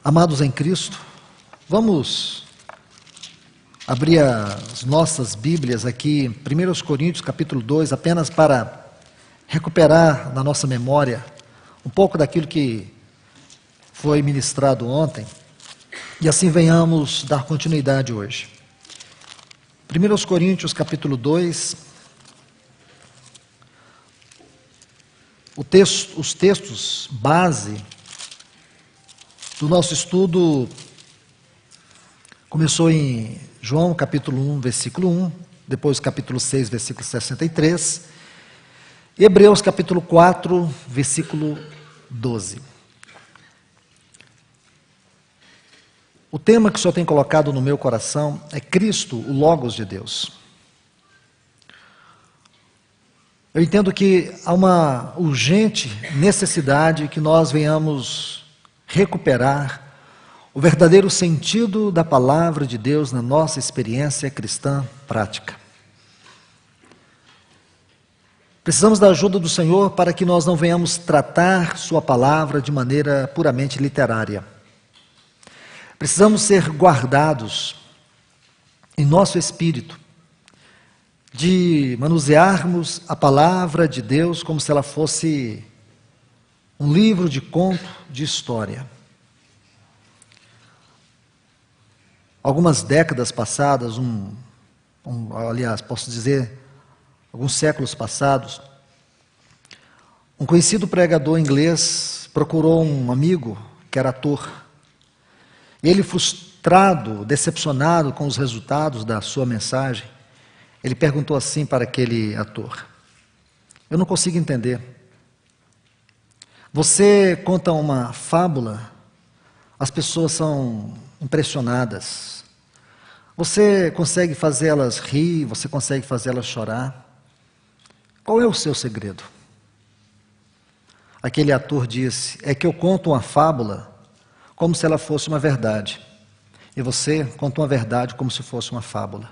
Amados em Cristo, vamos abrir as nossas Bíblias aqui, 1 Coríntios capítulo 2, apenas para recuperar na nossa memória um pouco daquilo que foi ministrado ontem, e assim venhamos dar continuidade hoje. 1 Coríntios capítulo 2, os textos base do nosso estudo começou em João capítulo 1, versículo 1, depois capítulo 6, versículo 63, e Hebreus capítulo 4, versículo 12. O tema que o Senhor tem colocado no meu coração é Cristo, o Logos de Deus. Eu entendo que há uma urgente necessidade que nós venhamos recuperar o verdadeiro sentido da palavra de Deus na nossa experiência cristã prática. Precisamos da ajuda do Senhor para que nós não venhamos tratar sua palavra de maneira puramente literária. Precisamos ser guardados em nosso espírito de manusearmos a palavra de Deus como se ela fosse um livro de conto de história. Algumas décadas passadas, aliás, posso dizer, alguns séculos passados, um conhecido pregador inglês procurou um amigo que era ator. E ele, frustrado, decepcionado com os resultados da sua mensagem, ele perguntou assim para aquele ator: eu não consigo entender. Você conta uma fábula, as pessoas são impressionadas. Você consegue fazê-las rir, você consegue fazê-las chorar. Qual é o seu segredo? Aquele ator disse: é que eu conto uma fábula como se ela fosse uma verdade. E você conta uma verdade como se fosse uma fábula.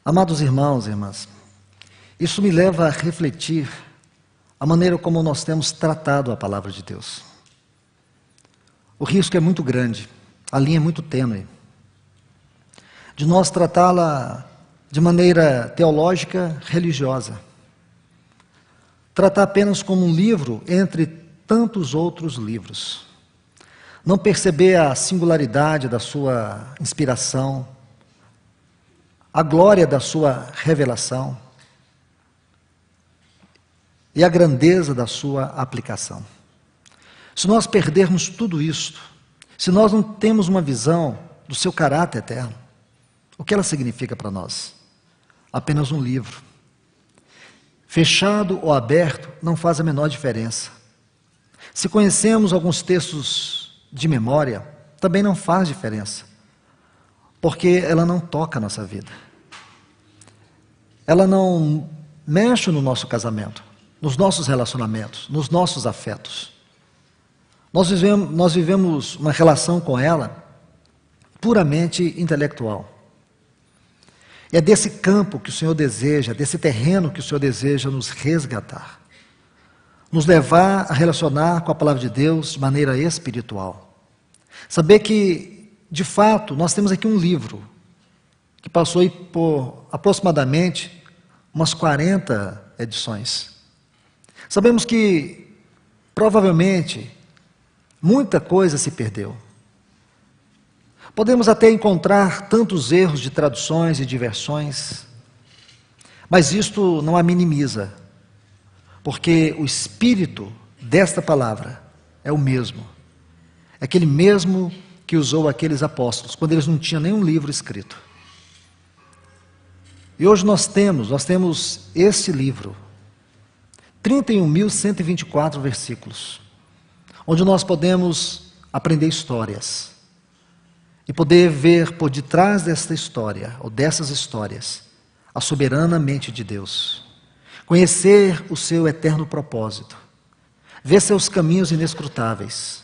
Amados irmãos e irmãs, isso me leva a refletir a maneira como nós temos tratado a palavra de Deus. O risco é muito grande, a linha é muito tênue, de nós tratá-la de maneira teológica, religiosa. Tratar apenas como um livro entre tantos outros livros. Não perceber a singularidade da sua inspiração, a glória da sua revelação e a grandeza da sua aplicação. Se nós perdermos tudo isto, se nós não temos uma visão do seu caráter eterno, o que ela significa para nós? Apenas um livro. Fechado ou aberto não faz a menor diferença. Se conhecemos alguns textos de memória, também não faz diferença, porque ela não toca a nossa vida. Ela não mexe no nosso casamento, nos nossos relacionamentos, nos nossos afetos. Nós vivemos uma relação com ela puramente intelectual. E é desse campo que o Senhor deseja, desse terreno que o Senhor deseja nos resgatar. Nos levar a relacionar com a palavra de Deus de maneira espiritual. Saber que, de fato, nós temos aqui um livro que passou aí por aproximadamente umas 40 edições. Sabemos que, provavelmente, muita coisa se perdeu. Podemos até encontrar tantos erros de traduções e de versões, mas isto não a minimiza, porque o espírito desta palavra é o mesmo. É aquele mesmo que usou aqueles apóstolos, quando eles não tinham nenhum livro escrito. E hoje nós temos esse livro, 31.124 versículos, onde nós podemos aprender histórias e poder ver por detrás desta história, ou dessas histórias, a soberana mente de Deus, conhecer o seu eterno propósito, ver seus caminhos inescrutáveis,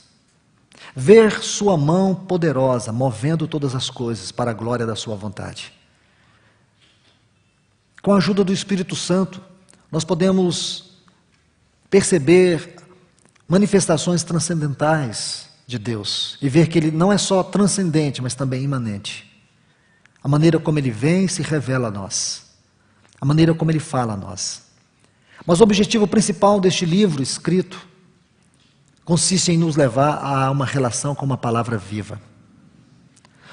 ver sua mão poderosa movendo todas as coisas para a glória da sua vontade. Com a ajuda do Espírito Santo, nós podemos perceber manifestações transcendentais de Deus e ver que Ele não é só transcendente, mas também imanente. A maneira como Ele vem e se revela a nós. A maneira como Ele fala a nós. Mas o objetivo principal deste livro escrito consiste em nos levar a uma relação com uma palavra viva.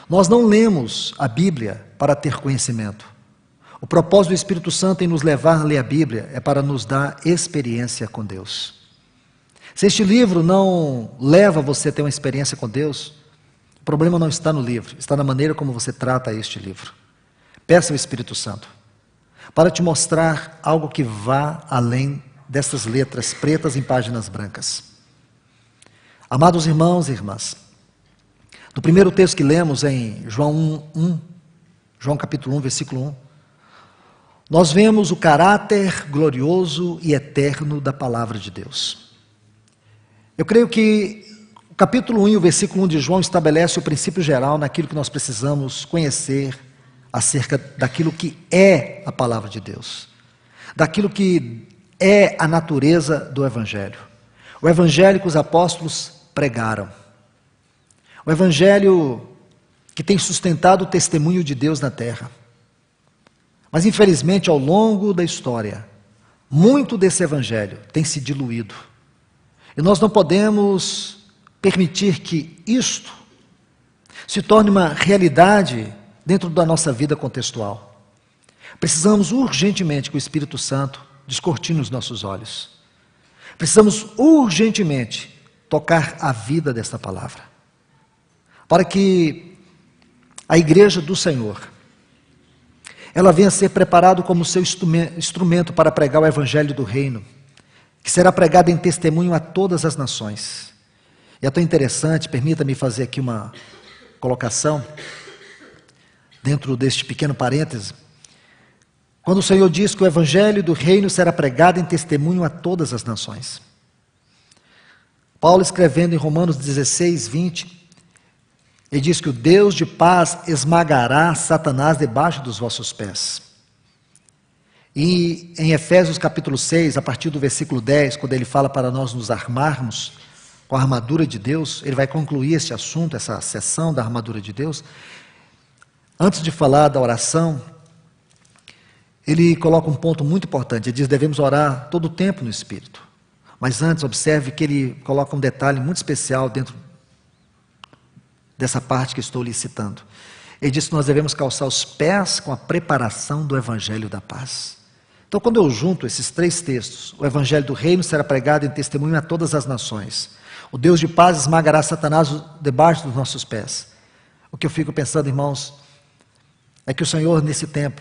Nós não lemos a Bíblia para ter conhecimento. O propósito do Espírito Santo em nos levar a ler a Bíblia é para nos dar experiência com Deus. Se este livro não leva você a ter uma experiência com Deus, o problema não está no livro, está na maneira como você trata este livro. Peça ao Espírito Santo para te mostrar algo que vá além dessas letras pretas em páginas brancas. Amados irmãos e irmãs, no primeiro texto que lemos em João capítulo 1, versículo 1, nós vemos o caráter glorioso e eterno da palavra de Deus. Eu creio que o capítulo 1 e o versículo 1 de João estabelece o princípio geral naquilo que nós precisamos conhecer acerca daquilo que é a palavra de Deus, daquilo que é a natureza do Evangelho. O Evangelho que os apóstolos pregaram. O Evangelho que tem sustentado o testemunho de Deus na terra. Mas infelizmente ao longo da história, muito desse Evangelho tem se diluído. E nós não podemos permitir que isto se torne uma realidade dentro da nossa vida contextual. Precisamos urgentemente que o Espírito Santo descortine os nossos olhos. Precisamos urgentemente tocar a vida desta palavra, para que a igreja do Senhor, ela venha a ser preparada como seu instrumento para pregar o Evangelho do Reino, que será pregado em testemunho a todas as nações. E é tão interessante, permita-me fazer aqui uma colocação, dentro deste pequeno parêntese, quando o Senhor diz que o Evangelho do Reino será pregado em testemunho a todas as nações. Paulo, escrevendo em Romanos 16, 20, ele diz que o Deus de paz esmagará Satanás debaixo dos vossos pés. E em Efésios capítulo 6, a partir do versículo 10, quando ele fala para nós nos armarmos com a armadura de Deus, ele vai concluir esse assunto, essa sessão da armadura de Deus. Antes de falar da oração, ele coloca um ponto muito importante. Ele diz: devemos orar todo o tempo no Espírito. Mas antes, observe que ele coloca um detalhe muito especial dentro dessa parte que estou lhe citando. Ele diz que nós devemos calçar os pés com a preparação do Evangelho da paz. Então, quando eu junto esses três textos, o Evangelho do Reino será pregado em testemunho a todas as nações. O Deus de paz esmagará Satanás debaixo dos nossos pés. O que eu fico pensando, irmãos, é que o Senhor, nesse tempo,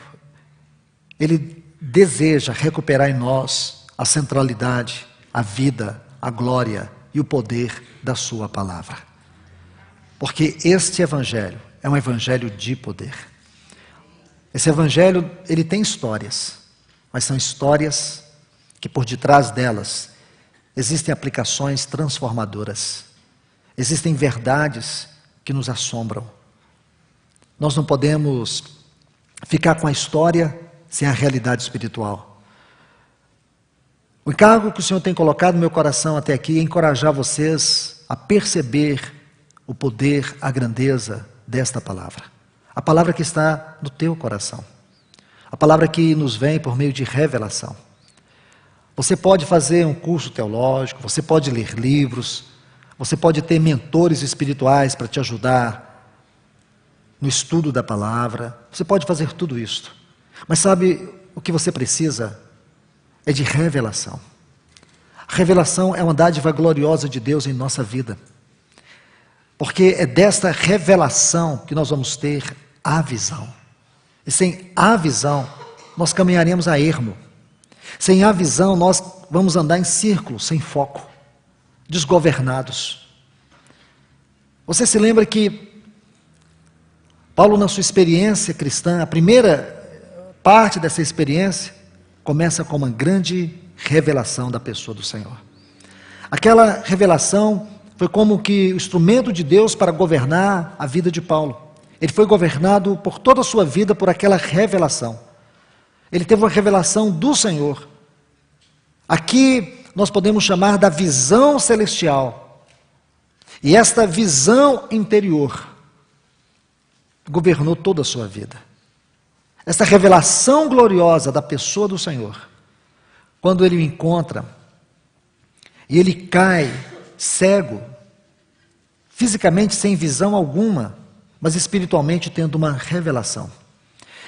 Ele deseja recuperar em nós a centralidade, a vida, a glória e o poder da sua palavra. Porque este Evangelho é um Evangelho de poder. Esse Evangelho, ele tem histórias, mas são histórias que por detrás delas existem aplicações transformadoras. Existem verdades que nos assombram. Nós não podemos ficar com a história sem a realidade espiritual. O encargo que o Senhor tem colocado no meu coração até aqui é encorajar vocês a perceber o poder, a grandeza desta palavra. A palavra que está no teu coração. A palavra que nos vem por meio de revelação. Você pode fazer um curso teológico, você pode ler livros, você pode ter mentores espirituais para te ajudar no estudo da palavra, você pode fazer tudo isso. Mas sabe o que você precisa? É de revelação. A revelação é uma dádiva gloriosa de Deus em nossa vida. Porque é desta revelação que nós vamos ter a visão. E sem a visão, nós caminharemos a ermo. Sem a visão, nós vamos andar em círculos, sem foco, desgovernados. Você se lembra que Paulo, na sua experiência cristã, a primeira parte dessa experiência começa com uma grande revelação da pessoa do Senhor. Aquela revelação foi como que o instrumento de Deus para governar a vida de Paulo. Ele foi governado por toda a sua vida por aquela revelação. Ele teve uma revelação do Senhor. Aqui nós podemos chamar da visão celestial. E esta visão interior governou toda a sua vida. Esta revelação gloriosa da pessoa do Senhor, quando ele o encontra, e ele cai cego, fisicamente sem visão alguma, mas espiritualmente tendo uma revelação.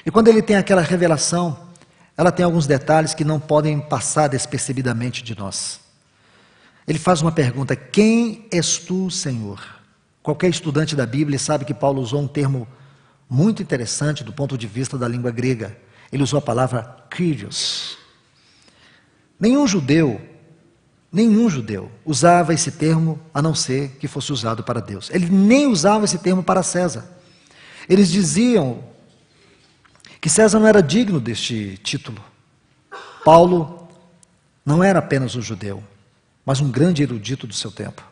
E quando ele tem aquela revelação, ela tem alguns detalhes que não podem passar despercebidamente de nós. Ele faz uma pergunta: quem és tu, Senhor? Qualquer estudante da Bíblia sabe que Paulo usou um termo muito interessante do ponto de vista da língua grega. Ele usou a palavra Kyrios. Nenhum judeu usava esse termo a não ser que fosse usado para Deus. Ele nem usava esse termo para César. Eles diziam que César não era digno deste título. Paulo não era apenas um judeu, mas um grande erudito do seu tempo,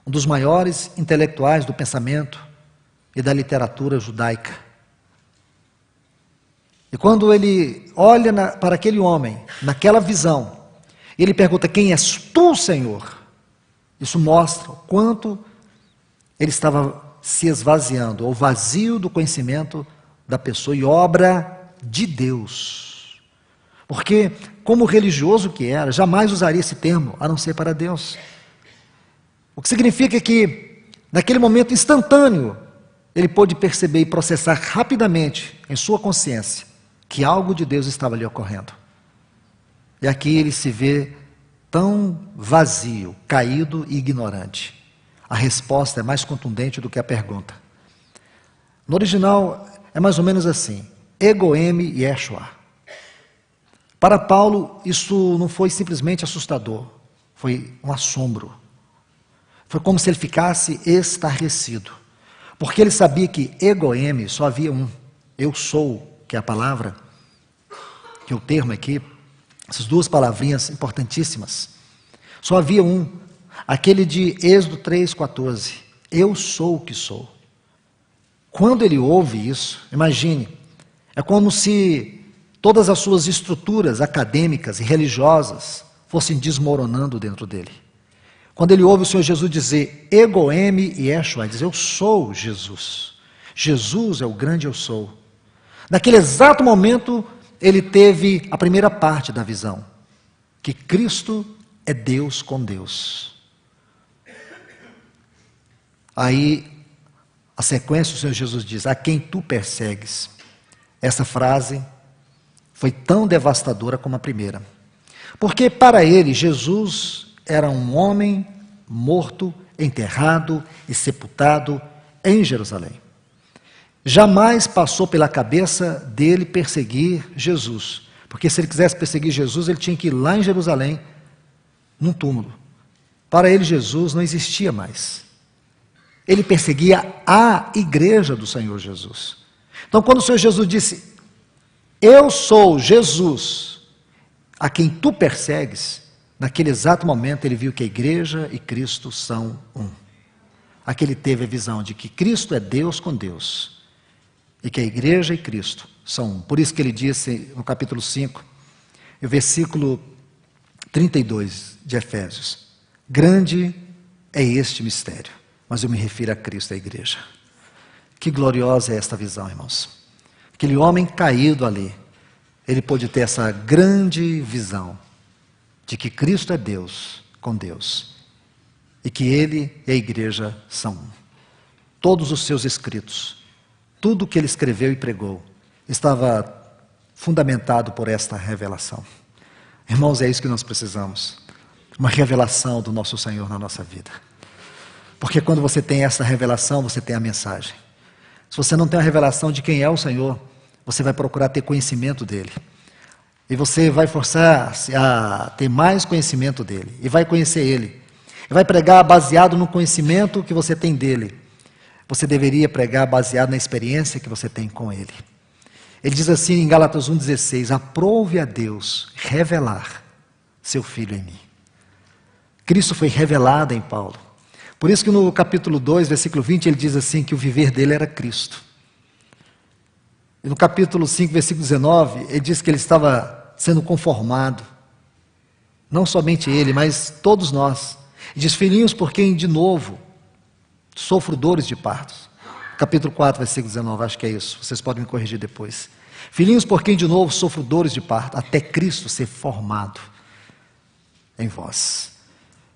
um dos maiores intelectuais do pensamento e da literatura judaica. E quando ele olha para aquele homem, naquela visão, ele pergunta: quem és tu, Senhor? Isso mostra o quanto ele estava se esvaziando, ou vazio do conhecimento da pessoa e obra de Deus. Porque, como religioso que era, jamais usaria esse termo, a não ser para Deus. O que significa que, naquele momento instantâneo, ele pôde perceber e processar rapidamente em sua consciência que algo de Deus estava ali ocorrendo. E aqui ele se vê tão vazio, caído e ignorante. A resposta é mais contundente do que a pergunta. No original é mais ou menos assim: Ego eimi Yeshua. Para Paulo, isso não foi simplesmente assustador, foi um assombro. Foi como se ele ficasse estarrecido. Porque ele sabia que ego eimi só havia um. Eu sou, que é a palavra, que é o termo aqui, essas duas palavrinhas importantíssimas. Só havia um, aquele de Êxodo 3,14. Eu sou o que sou. Quando ele ouve isso, imagine, é como se todas as suas estruturas acadêmicas e religiosas fossem desmoronando dentro dele. Quando ele ouve o Senhor Jesus dizer, Ego eimi Yeshua, ele diz: eu sou Jesus. Jesus é o grande eu sou. Naquele exato momento, ele teve a primeira parte da visão, que Cristo é Deus com Deus. Aí, a sequência, o Senhor Jesus diz: a quem tu persegues. Essa frase foi tão devastadora como a primeira. Porque para ele, Jesus era um homem morto, enterrado e sepultado em Jerusalém. Jamais passou pela cabeça dele perseguir Jesus. Porque se ele quisesse perseguir Jesus, ele tinha que ir lá em Jerusalém, num túmulo. Para ele, Jesus não existia mais. Ele perseguia a igreja do Senhor Jesus. Então, quando o Senhor Jesus disse, eu sou Jesus, a quem tu persegues, naquele exato momento ele viu que a igreja e Cristo são um. Aqui ele teve a visão de que Cristo é Deus com Deus, e que a igreja e Cristo são um. Por isso que ele disse no capítulo 5, o versículo 32 de Efésios, grande é este mistério, mas eu me refiro a Cristo, a igreja. Que gloriosa é esta visão, irmãos. Aquele homem caído ali, ele pôde ter essa grande visão de que Cristo é Deus com Deus e que ele e a igreja são um. Todos os seus escritos, tudo o que ele escreveu e pregou, estava fundamentado por esta revelação. Irmãos, é isso que nós precisamos, uma revelação do nosso Senhor na nossa vida. Porque quando você tem essa revelação, você tem a mensagem. Se você não tem a revelação de quem é o Senhor, você vai procurar ter conhecimento dele. E você vai forçar-se a ter mais conhecimento dele. E vai conhecer ele. E vai pregar baseado no conhecimento que você tem dele. Você deveria pregar baseado na experiência que você tem com ele. Ele diz assim em Gálatas 1,16, aprove a Deus revelar seu Filho em mim. Cristo foi revelado em Paulo. Por isso que no capítulo 2, versículo 20, ele diz assim, que o viver dele era Cristo. E no capítulo 5, versículo 19, ele diz que ele estava sendo conformado. Não somente ele, mas todos nós. Ele diz, filhinhos, por quem de novo Sofro dores de parto. Capítulo 4, versículo 19, acho que é isso. Vocês podem me corrigir depois. Filhinhos, por quem de novo sofro dores de parto, até Cristo ser formado em vós.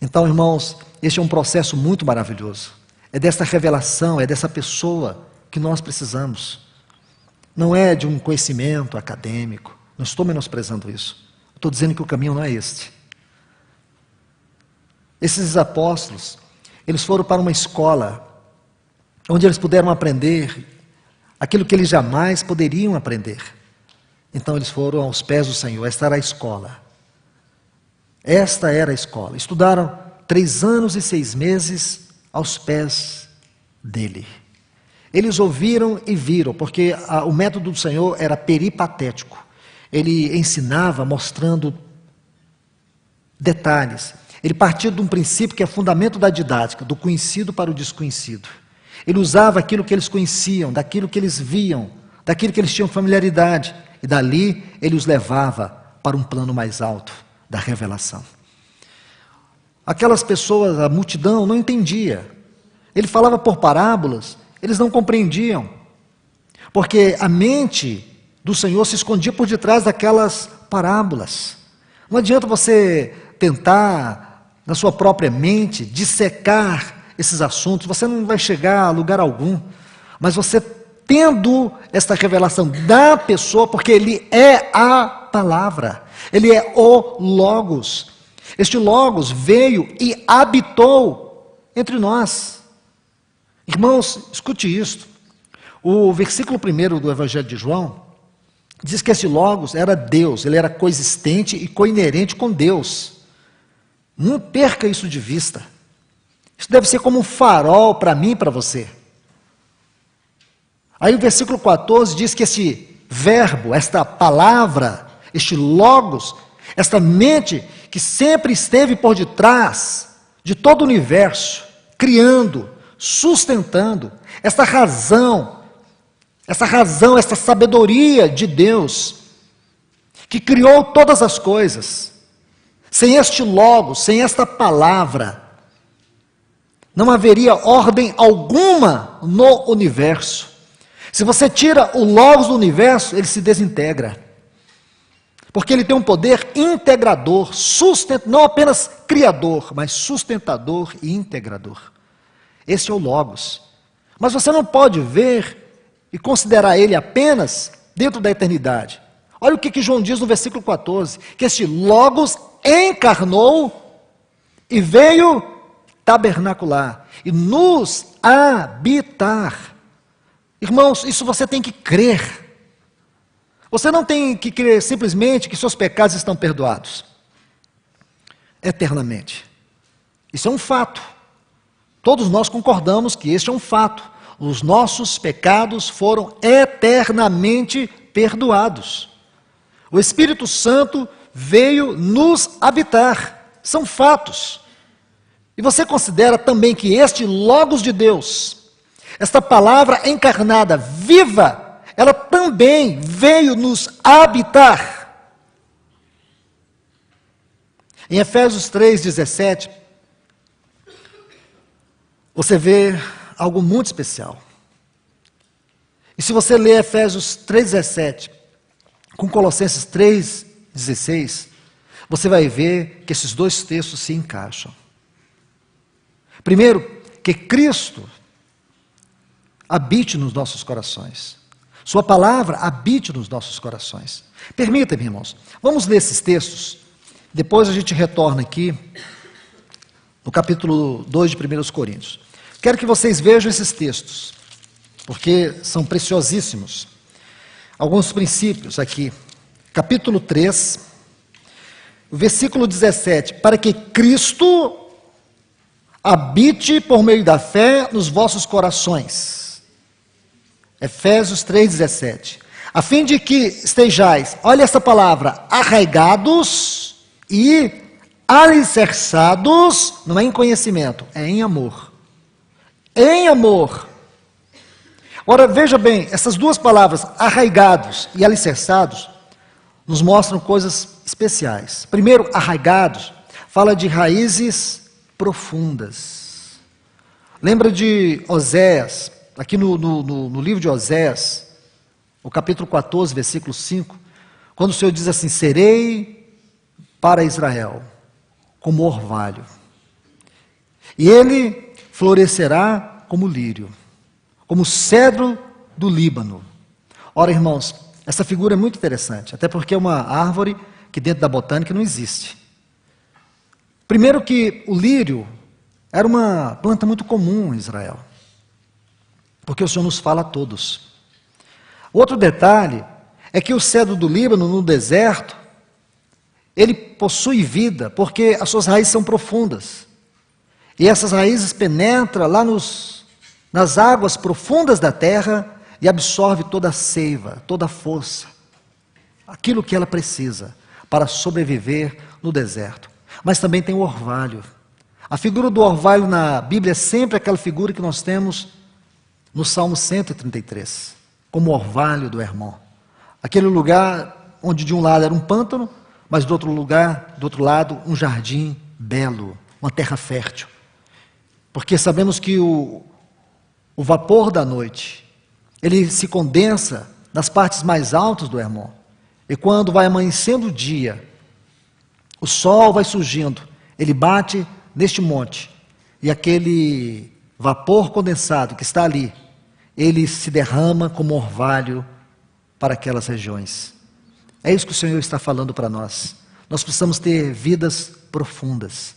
Então, irmãos, este é um processo muito maravilhoso. É dessa revelação, é dessa pessoa que nós precisamos. Não é de um conhecimento acadêmico. Não estou menosprezando isso. Estou dizendo que o caminho não é este. Esses apóstolos, eles foram para uma escola onde eles puderam aprender aquilo que eles jamais poderiam aprender. Então eles foram aos pés do Senhor. Esta era a escola. Esta era a escola. Estudaram 3 anos e 6 meses aos pés dele. Eles ouviram e viram, porque o método do Senhor era peripatético. Ele ensinava mostrando detalhes. Ele partia de um princípio que é fundamento da didática, do conhecido para o desconhecido. Ele usava aquilo que eles conheciam, daquilo que eles viam, daquilo que eles tinham familiaridade, e dali ele os levava para um plano mais alto da revelação. Aquelas pessoas, a multidão, não entendia. Ele falava por parábolas, eles não compreendiam, porque a mente do Senhor se escondia por detrás daquelas parábolas. Não adianta você tentar, na sua própria mente, dissecar esses assuntos, você não vai chegar a lugar algum, mas você tendo esta revelação da pessoa, porque ele é a palavra, ele é o Logos. Este Logos veio e habitou entre nós. Irmãos, escute isto. O versículo 1 do Evangelho de João diz que esse Logos era Deus, ele era coexistente e coinerente com Deus. Não perca isso de vista. Isso deve ser como um farol para mim e para você. Aí o versículo 14 diz que esse verbo, esta palavra, este Logos, esta mente que sempre esteve por detrás de todo o universo, criando, sustentando, esta razão, esta sabedoria de Deus, que criou todas as coisas. Sem este Logos, sem esta palavra, não haveria ordem alguma no universo. Se você tira o Logos do universo, ele se desintegra. Porque ele tem um poder integrador, não apenas criador, mas sustentador e integrador. Esse é o Logos. Mas você não pode ver e considerar ele apenas dentro da eternidade. Olha o que João diz no versículo 14, que este Logos encarnou e veio tabernacular e nos habitar. Irmãos, isso você tem que crer. Você não tem que crer simplesmente que seus pecados estão perdoados eternamente. Isso é um fato. Todos nós concordamos que este é um fato. Os nossos pecados foram eternamente perdoados. O Espírito Santo veio nos habitar. São fatos. E você considera também que este Logos de Deus, esta palavra encarnada, viva, ela também veio nos habitar. Em Efésios 3,17, você vê algo muito especial. E se você ler Efésios 3,17 com Colossenses 3,16, você vai ver que esses dois textos se encaixam. Primeiro, que Cristo habite nos nossos corações. Sua palavra habite nos nossos corações. Permita-me, irmãos, vamos ler esses textos, depois a gente retorna aqui no capítulo 2 de 1 Coríntios. Quero que vocês vejam esses textos, porque são preciosíssimos. Alguns princípios aqui. Capítulo 3, versículo 17. Para que Cristo habite por meio da fé nos vossos corações. Efésios 3,17. A fim de que estejais, olha essa palavra, arraigados e alicerçados, não é em conhecimento, é em amor. Em amor. Ora, veja bem, essas duas palavras, arraigados e alicerçados, nos mostram coisas especiais. Primeiro, arraigados, fala de raízes profundas. Lembra de Oséias, aqui no livro de Oséias, o capítulo 14, versículo 5, quando o Senhor diz assim: serei para Israel como orvalho, e ele florescerá como lírio, como cedro do Líbano. Ora, irmãos, essa figura é muito interessante, até porque é uma árvore que dentro da botânica não existe. Primeiro que o lírio era uma planta muito comum em Israel, porque o Senhor nos fala a todos. Outro detalhe é que o cedro do Líbano, no deserto, ele possui vida, porque as suas raízes são profundas. E essas raízes penetram lá nas águas profundas da terra e absorve toda a seiva, toda a força, aquilo que ela precisa para sobreviver no deserto. Mas também tem o orvalho. A figura do orvalho na Bíblia é sempre aquela figura que nós temos no Salmo 133, como o orvalho do Hermon. Aquele lugar onde de um lado era um pântano, mas do outro lado, um jardim belo, uma terra fértil. Porque sabemos que o vapor da noite, ele se condensa nas partes mais altas do Hermon. E quando vai amanhecendo o dia, o sol vai surgindo, ele bate neste monte, e aquele vapor condensado que está ali, ele se derrama como orvalho para aquelas regiões. É isso que o Senhor está falando para nós. Nós precisamos ter vidas profundas.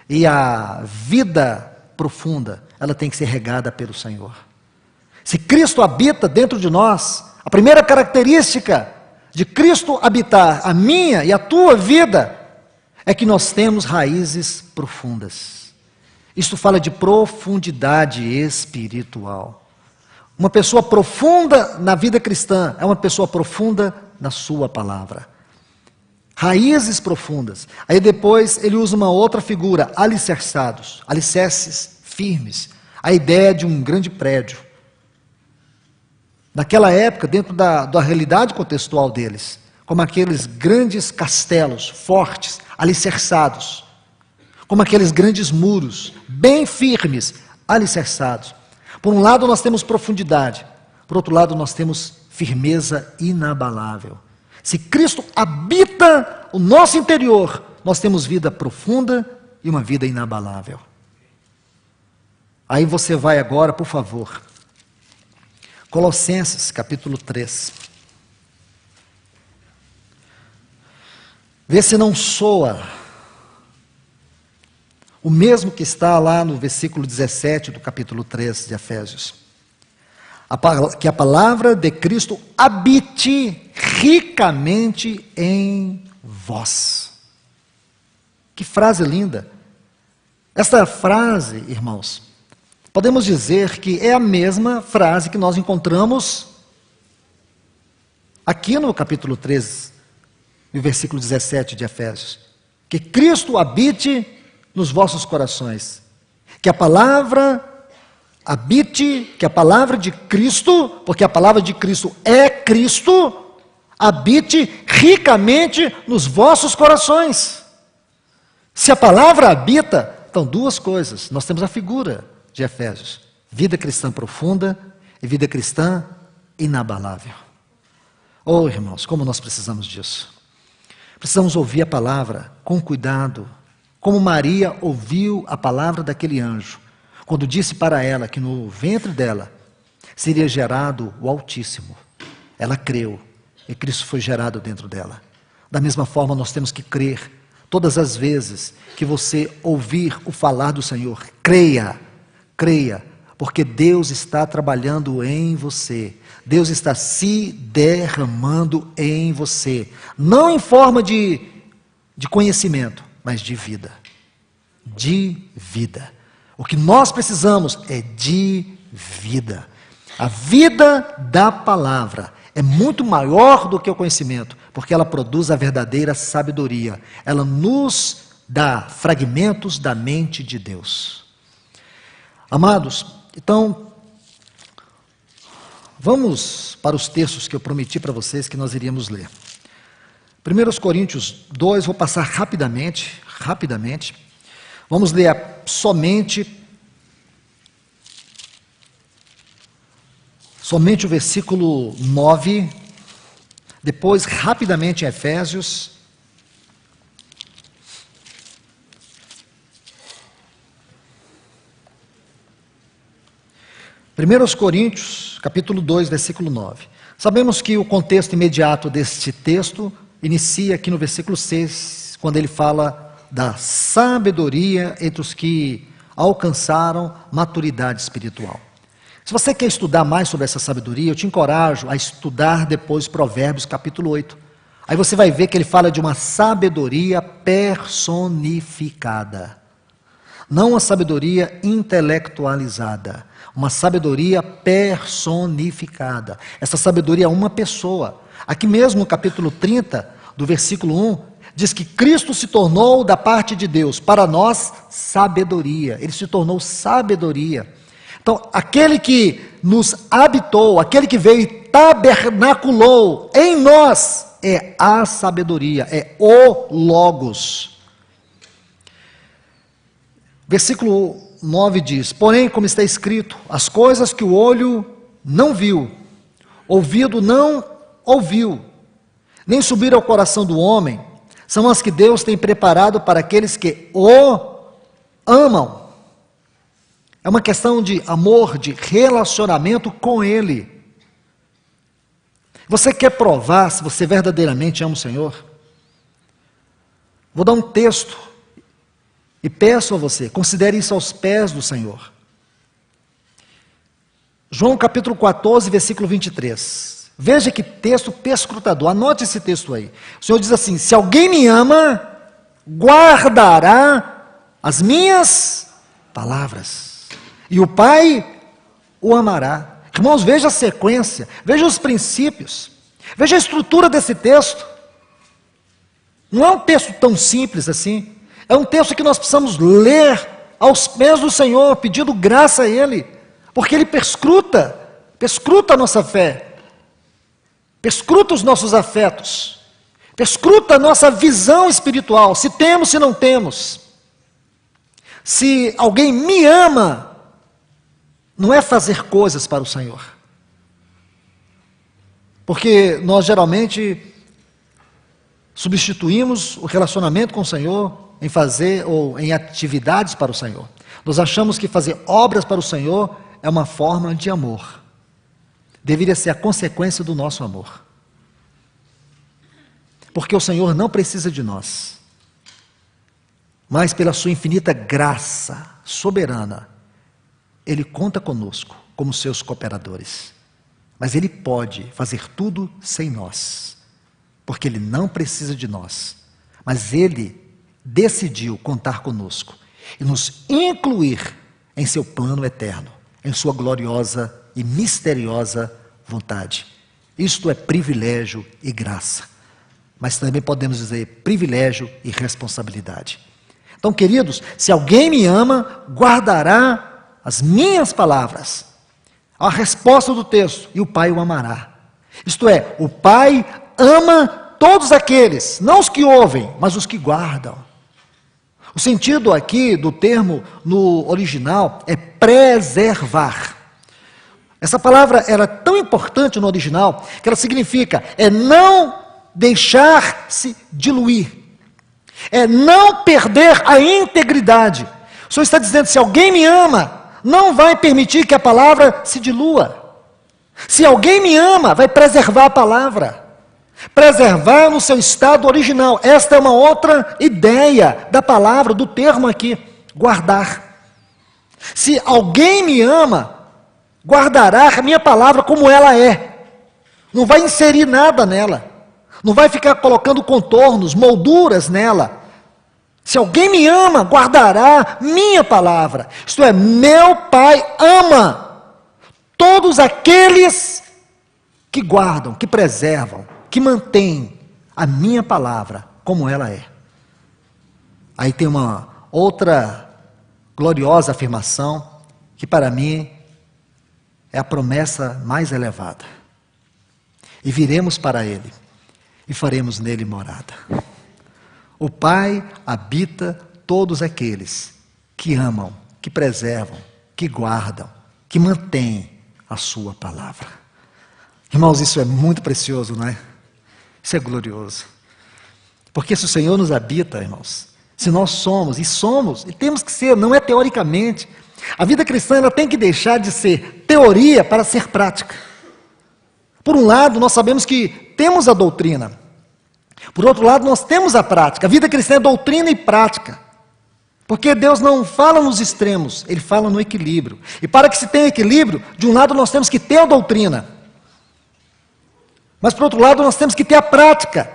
E a vida profunda, ela tem que ser regada pelo Senhor. Se Cristo habita dentro de nós, a primeira característica de Cristo habitar a minha e a tua vida é que nós temos raízes profundas. Isto fala de profundidade espiritual. Uma pessoa profunda na vida cristã é uma pessoa profunda na sua palavra. Raízes profundas. Aí depois ele usa uma outra figura, alicerçados, alicerces firmes. A ideia de um grande prédio. Naquela época, dentro da realidade contextual deles, como aqueles grandes castelos fortes, alicerçados, como aqueles grandes muros, bem firmes, alicerçados. Por um lado nós temos profundidade, por outro lado nós temos firmeza inabalável. Se Cristo habita o nosso interior, nós temos vida profunda e uma vida inabalável. Aí você vai agora, por favor, Colossenses capítulo 3. Vê se não soa o mesmo que está lá no versículo 17 do capítulo 3 de Efésios. Que a palavra de Cristo habite ricamente em vós. Que frase linda. Esta frase, irmãos, podemos dizer que é a mesma frase que nós encontramos aqui no capítulo 3, no versículo 17 de Efésios. Que Cristo habite nos vossos corações. Que a palavra habite, que a palavra de Cristo, porque a palavra de Cristo é Cristo, habite ricamente nos vossos corações. Se a palavra habita, então duas coisas. Nós temos a figura de Efésios: vida cristã profunda e vida cristã inabalável. Oh, irmãos, como nós precisamos disso. Precisamos ouvir a palavra com cuidado, como Maria ouviu a palavra daquele anjo, quando disse para ela que no ventre dela seria gerado o Altíssimo. Ela creu e Cristo foi gerado dentro dela. Da mesma forma, nós temos que crer. Todas as vezes que você ouvir o falar do Senhor, creia, porque Deus está trabalhando em você. Deus está se derramando em você. Não em forma de conhecimento, mas de vida. De vida. O que nós precisamos é de vida. A vida da palavra é muito maior do que o conhecimento, porque ela produz a verdadeira sabedoria. Ela nos dá fragmentos da mente de Deus. Amados, então, vamos para os textos que eu prometi para vocês que nós iríamos ler. 1 Coríntios 2, vou passar rapidamente. Vamos ler somente somente o versículo 9, depois rapidamente em Efésios. Primeiros Coríntios, capítulo 2, versículo 9. Sabemos que o contexto imediato deste texto inicia aqui no versículo 6, quando ele fala da sabedoria entre os que alcançaram maturidade espiritual. Se você quer estudar mais sobre essa sabedoria, eu te encorajo a estudar depois Provérbios capítulo 8. Aí você vai ver que ele fala de uma sabedoria personificada. Não uma sabedoria intelectualizada, uma sabedoria personificada. Essa sabedoria é uma pessoa. Aqui mesmo no capítulo 30, do versículo 1, diz que Cristo se tornou da parte de Deus, para nós, sabedoria. Ele se tornou sabedoria. Então, aquele que nos habitou, aquele que veio e tabernaculou em nós, é a sabedoria, é o Logos. Versículo 9 diz: porém, como está escrito, as coisas que o olho não viu, ouvido não ouviu, nem subiram ao coração do homem, são as que Deus tem preparado para aqueles que o amam. É uma questão de amor, de relacionamento com Ele. Você quer provar se você verdadeiramente ama o Senhor? Vou dar um texto e peço a você, considere isso aos pés do Senhor. João capítulo 14, versículo 23. Veja que texto perscrutador, anote esse texto aí. O Senhor diz assim: se alguém me ama, guardará as minhas palavras, e o Pai o amará. Irmãos, veja a sequência, veja os princípios, veja a estrutura desse texto. Não é um texto tão simples assim. É um texto que nós precisamos ler aos pés do Senhor, pedindo graça a Ele, porque Ele perscruta a nossa fé, perscruta os nossos afetos, perscruta a nossa visão espiritual, se temos, se não temos. Se alguém me ama, não é fazer coisas para o Senhor, porque nós geralmente substituímos o relacionamento com o Senhor em fazer ou em atividades para o Senhor. Nós achamos que fazer obras para o Senhor é uma forma de amor. Deveria ser a consequência do nosso amor. Porque o Senhor não precisa de nós, mas pela sua infinita graça soberana, Ele conta conosco como seus cooperadores. Mas Ele pode fazer tudo sem nós, porque Ele não precisa de nós, mas Ele decidiu contar conosco e nos incluir em seu plano eterno, em sua gloriosa e misteriosa vontade. Isto é privilégio e graça, mas também podemos dizer privilégio e responsabilidade. Então, queridos, se alguém me ama, guardará as minhas palavras. A resposta do texto: e o Pai o amará. Isto é, o Pai ama todos aqueles, não os que ouvem, mas os que guardam. O sentido aqui do termo no original é preservar. Essa palavra era tão importante no original que ela significa não deixar-se diluir, é não perder a integridade. O Senhor está dizendo: se alguém me ama, não vai permitir que a palavra se dilua. Se alguém me ama, vai preservar a palavra. Preservar no seu estado original. Esta é uma outra ideia da palavra, do termo aqui, guardar. Se alguém me ama, guardará a minha palavra como ela é. Não vai inserir nada nela. Não vai ficar colocando contornos, molduras nela. Se alguém me ama, guardará minha palavra. Isto é, meu Pai ama todos aqueles que guardam, que preservam, que mantêm a minha palavra como ela é. Aí tem uma outra gloriosa afirmação, que para mim é a promessa mais elevada. E viremos para Ele, e faremos nele morada. O Pai habita todos aqueles que amam, que preservam, que guardam, que mantêm a sua palavra. Irmãos, isso é muito precioso, não é? Isso é glorioso. Porque se o Senhor nos habita, irmãos, se nós somos, e temos que ser, não é teoricamente. A vida cristã ela tem que deixar de ser teoria para ser prática. Por um lado, nós sabemos que temos a doutrina. Por outro lado, nós temos a prática. A vida cristã é doutrina e prática. Porque Deus não fala nos extremos, Ele fala no equilíbrio. E para que se tenha equilíbrio, de um lado nós temos que ter a doutrina. Mas por outro lado nós temos que ter a prática.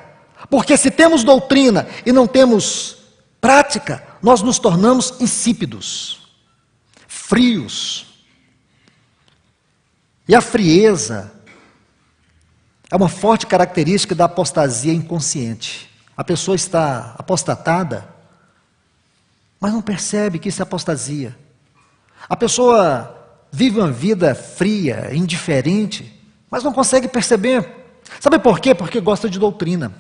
Porque se temos doutrina e não temos prática, nós nos tornamos insípidos, frios. E a frieza é uma forte característica da apostasia inconsciente. A pessoa está apostatada, mas não percebe que isso é apostasia. A pessoa vive uma vida fria, indiferente, mas não consegue perceber. Sabe por quê? Porque gosta de doutrina.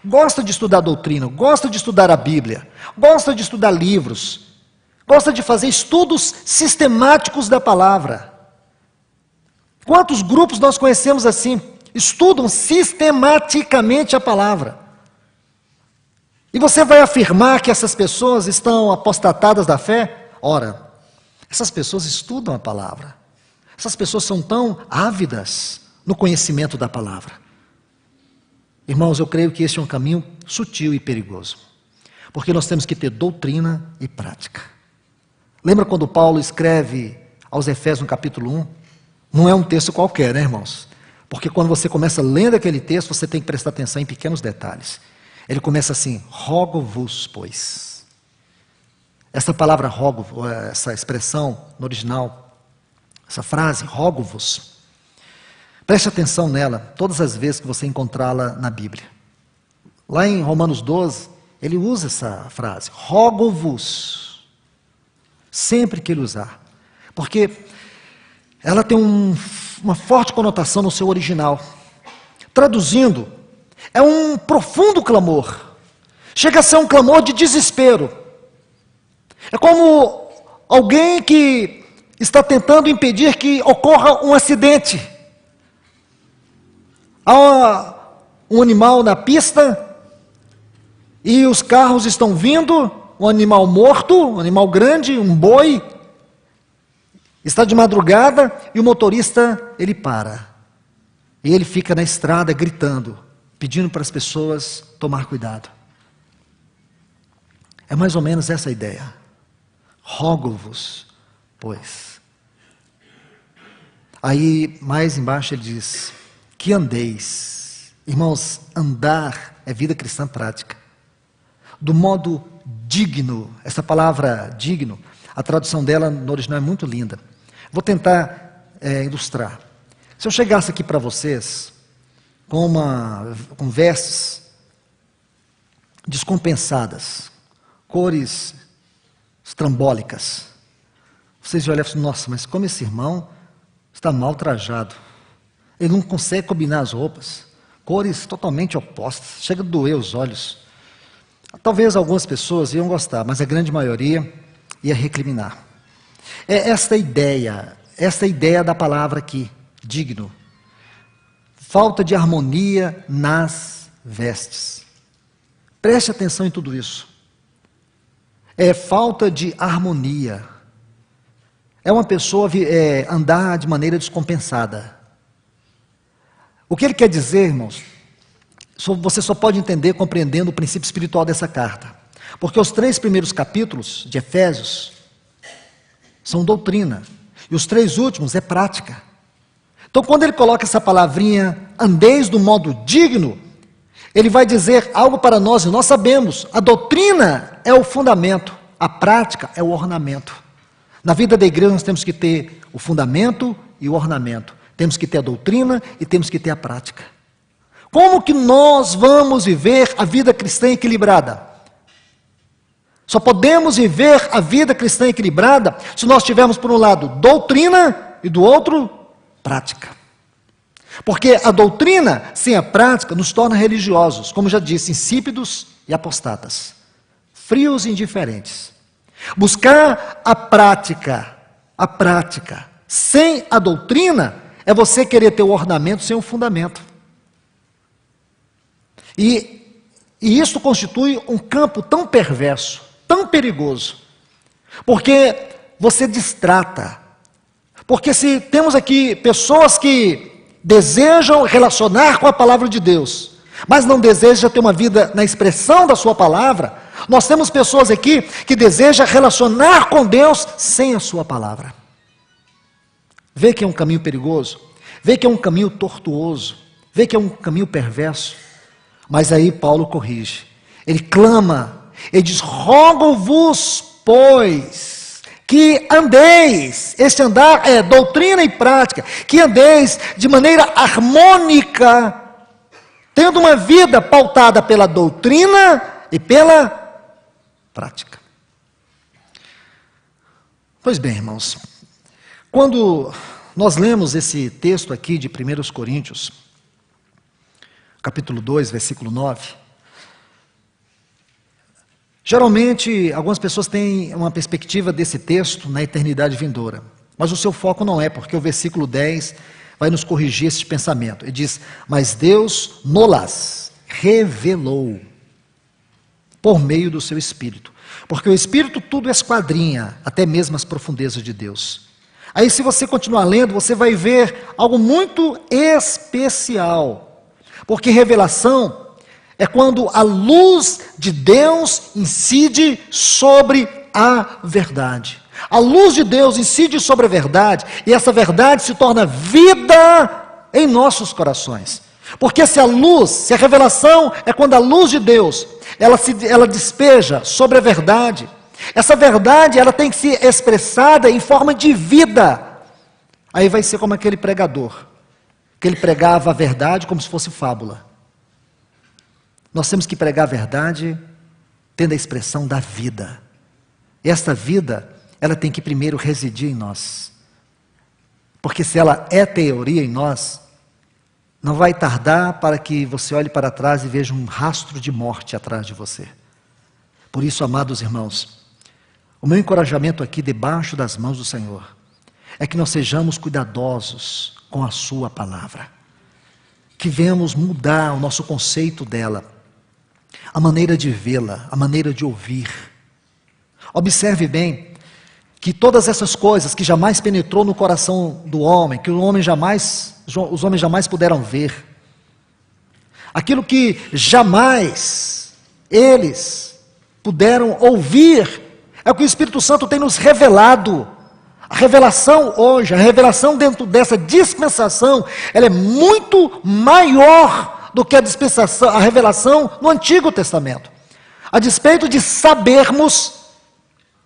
Gosta de estudar doutrina, gosta de estudar a Bíblia, gosta de estudar livros, gosta de fazer estudos sistemáticos da palavra. Quantos grupos nós conhecemos assim? Estudam sistematicamente a palavra. E você vai afirmar que essas pessoas estão apostatadas da fé? Ora, essas pessoas estudam a palavra. Essas pessoas são tão ávidas no conhecimento da palavra. Irmãos, eu creio que este é um caminho sutil e perigoso. Porque nós temos que ter doutrina e prática. Lembra quando Paulo escreve aos Efésios no capítulo 1? Não é um texto qualquer, né, irmãos? Porque quando você começa lendo aquele texto, você tem que prestar atenção em pequenos detalhes. Ele começa assim: rogo-vos, pois. Essa palavra rogo, essa expressão no original, essa frase, rogo-vos, preste atenção nela todas as vezes que você encontrá-la na Bíblia. Lá em Romanos 12, ele usa essa frase, rogo-vos, sempre que ele usar. Porque ela tem uma forte conotação no seu original. Traduzindo, é um profundo clamor. Chega a ser um clamor de desespero. É como alguém que está tentando impedir que ocorra um acidente. Há um animal na pista e os carros estão vindo, um animal morto, um animal grande, um boi. Está de madrugada e o motorista, ele para. E ele fica na estrada gritando, pedindo para as pessoas tomar cuidado. É mais ou menos essa a ideia. Rogo-vos, pois. Aí, mais embaixo ele diz, que andeis. Irmãos, andar é vida cristã prática. Do modo digno. Essa palavra digno, a tradução dela no original é muito linda. Vou tentar ilustrar. Se eu chegasse aqui para vocês com vestes descompensadas, cores estrambólicas, vocês iam olhar e falar, nossa, mas como esse irmão está mal trajado. Ele não consegue combinar as roupas, cores totalmente opostas, chega a doer os olhos. Talvez algumas pessoas iam gostar, mas a grande maioria ia recriminar. É esta ideia da palavra aqui, digno. Falta de harmonia nas vestes. Preste atenção em tudo isso. É falta de harmonia. É uma pessoa andar de maneira descompensada. O que ele quer dizer, irmãos? Você só pode entender compreendendo o princípio espiritual dessa carta. Porque os 3 primeiros capítulos de Efésios são doutrina. E os 3 últimos é prática. Então, quando ele coloca essa palavrinha, andeis do modo digno, ele vai dizer algo para nós, e nós sabemos, a doutrina é o fundamento, a prática é o ornamento. Na vida da igreja nós temos que ter o fundamento e o ornamento. Temos que ter a doutrina e temos que ter a prática. Como que nós vamos viver a vida cristã equilibrada? Só podemos viver a vida cristã equilibrada se nós tivermos, por um lado, doutrina e do outro, prática. Porque a doutrina, sem a prática, nos torna religiosos, como já disse, insípidos e apostatas, frios e indiferentes. Buscar a prática sem a doutrina é você querer ter o ornamento sem o fundamento. E isso constitui um campo tão perverso, tão perigoso, porque você distrata. Porque se temos aqui pessoas que desejam relacionar com a palavra de Deus, mas não desejam ter uma vida na expressão da sua palavra, nós temos pessoas aqui que desejam relacionar com Deus sem a sua palavra. Vê que é um caminho perigoso, vê que é um caminho tortuoso, vê que é um caminho perverso. Mas aí Paulo corrige, ele clama, ele diz: rogo-vos, pois, que andeis, este andar é doutrina e prática, que andeis de maneira harmônica, tendo uma vida pautada pela doutrina e pela prática. Pois bem, irmãos, quando nós lemos esse texto aqui de 1 Coríntios, capítulo 2, versículo 9, geralmente algumas pessoas têm uma perspectiva desse texto na eternidade vindoura, mas o seu foco não é, porque o versículo 10 vai nos corrigir esse pensamento. Ele diz: mas Deus nolas revelou por meio do seu Espírito, porque o Espírito tudo esquadrinha, até mesmo as profundezas de Deus. Aí, se você continuar lendo, você vai ver algo muito especial, porque revelação é quando a luz de Deus incide sobre a verdade. A luz de Deus incide sobre a verdade, e essa verdade se torna vida em nossos corações. Porque se a revelação é quando a luz de Deus, ela despeja sobre a verdade, essa verdade ela tem que ser expressada em forma de vida. Aí vai ser como aquele pregador, que ele pregava a verdade como se fosse fábula. Nós temos que pregar a verdade tendo a expressão da vida. E esta vida, ela tem que primeiro residir em nós. Porque se ela é teoria em nós, não vai tardar para que você olhe para trás e veja um rastro de morte atrás de você. Por isso, amados irmãos, o meu encorajamento aqui debaixo das mãos do Senhor é que nós sejamos cuidadosos com a sua palavra, que venhamos mudar o nosso conceito dela, a maneira de vê-la, a maneira de ouvir. Observe bem que todas essas coisas que jamais penetrou no coração do homem, que os homens jamais puderam ver, aquilo que jamais eles puderam ouvir, é o que o Espírito Santo tem nos revelado. A revelação hoje, a revelação dentro dessa dispensação, ela é muito maior do que a revelação no Antigo Testamento. A despeito de sabermos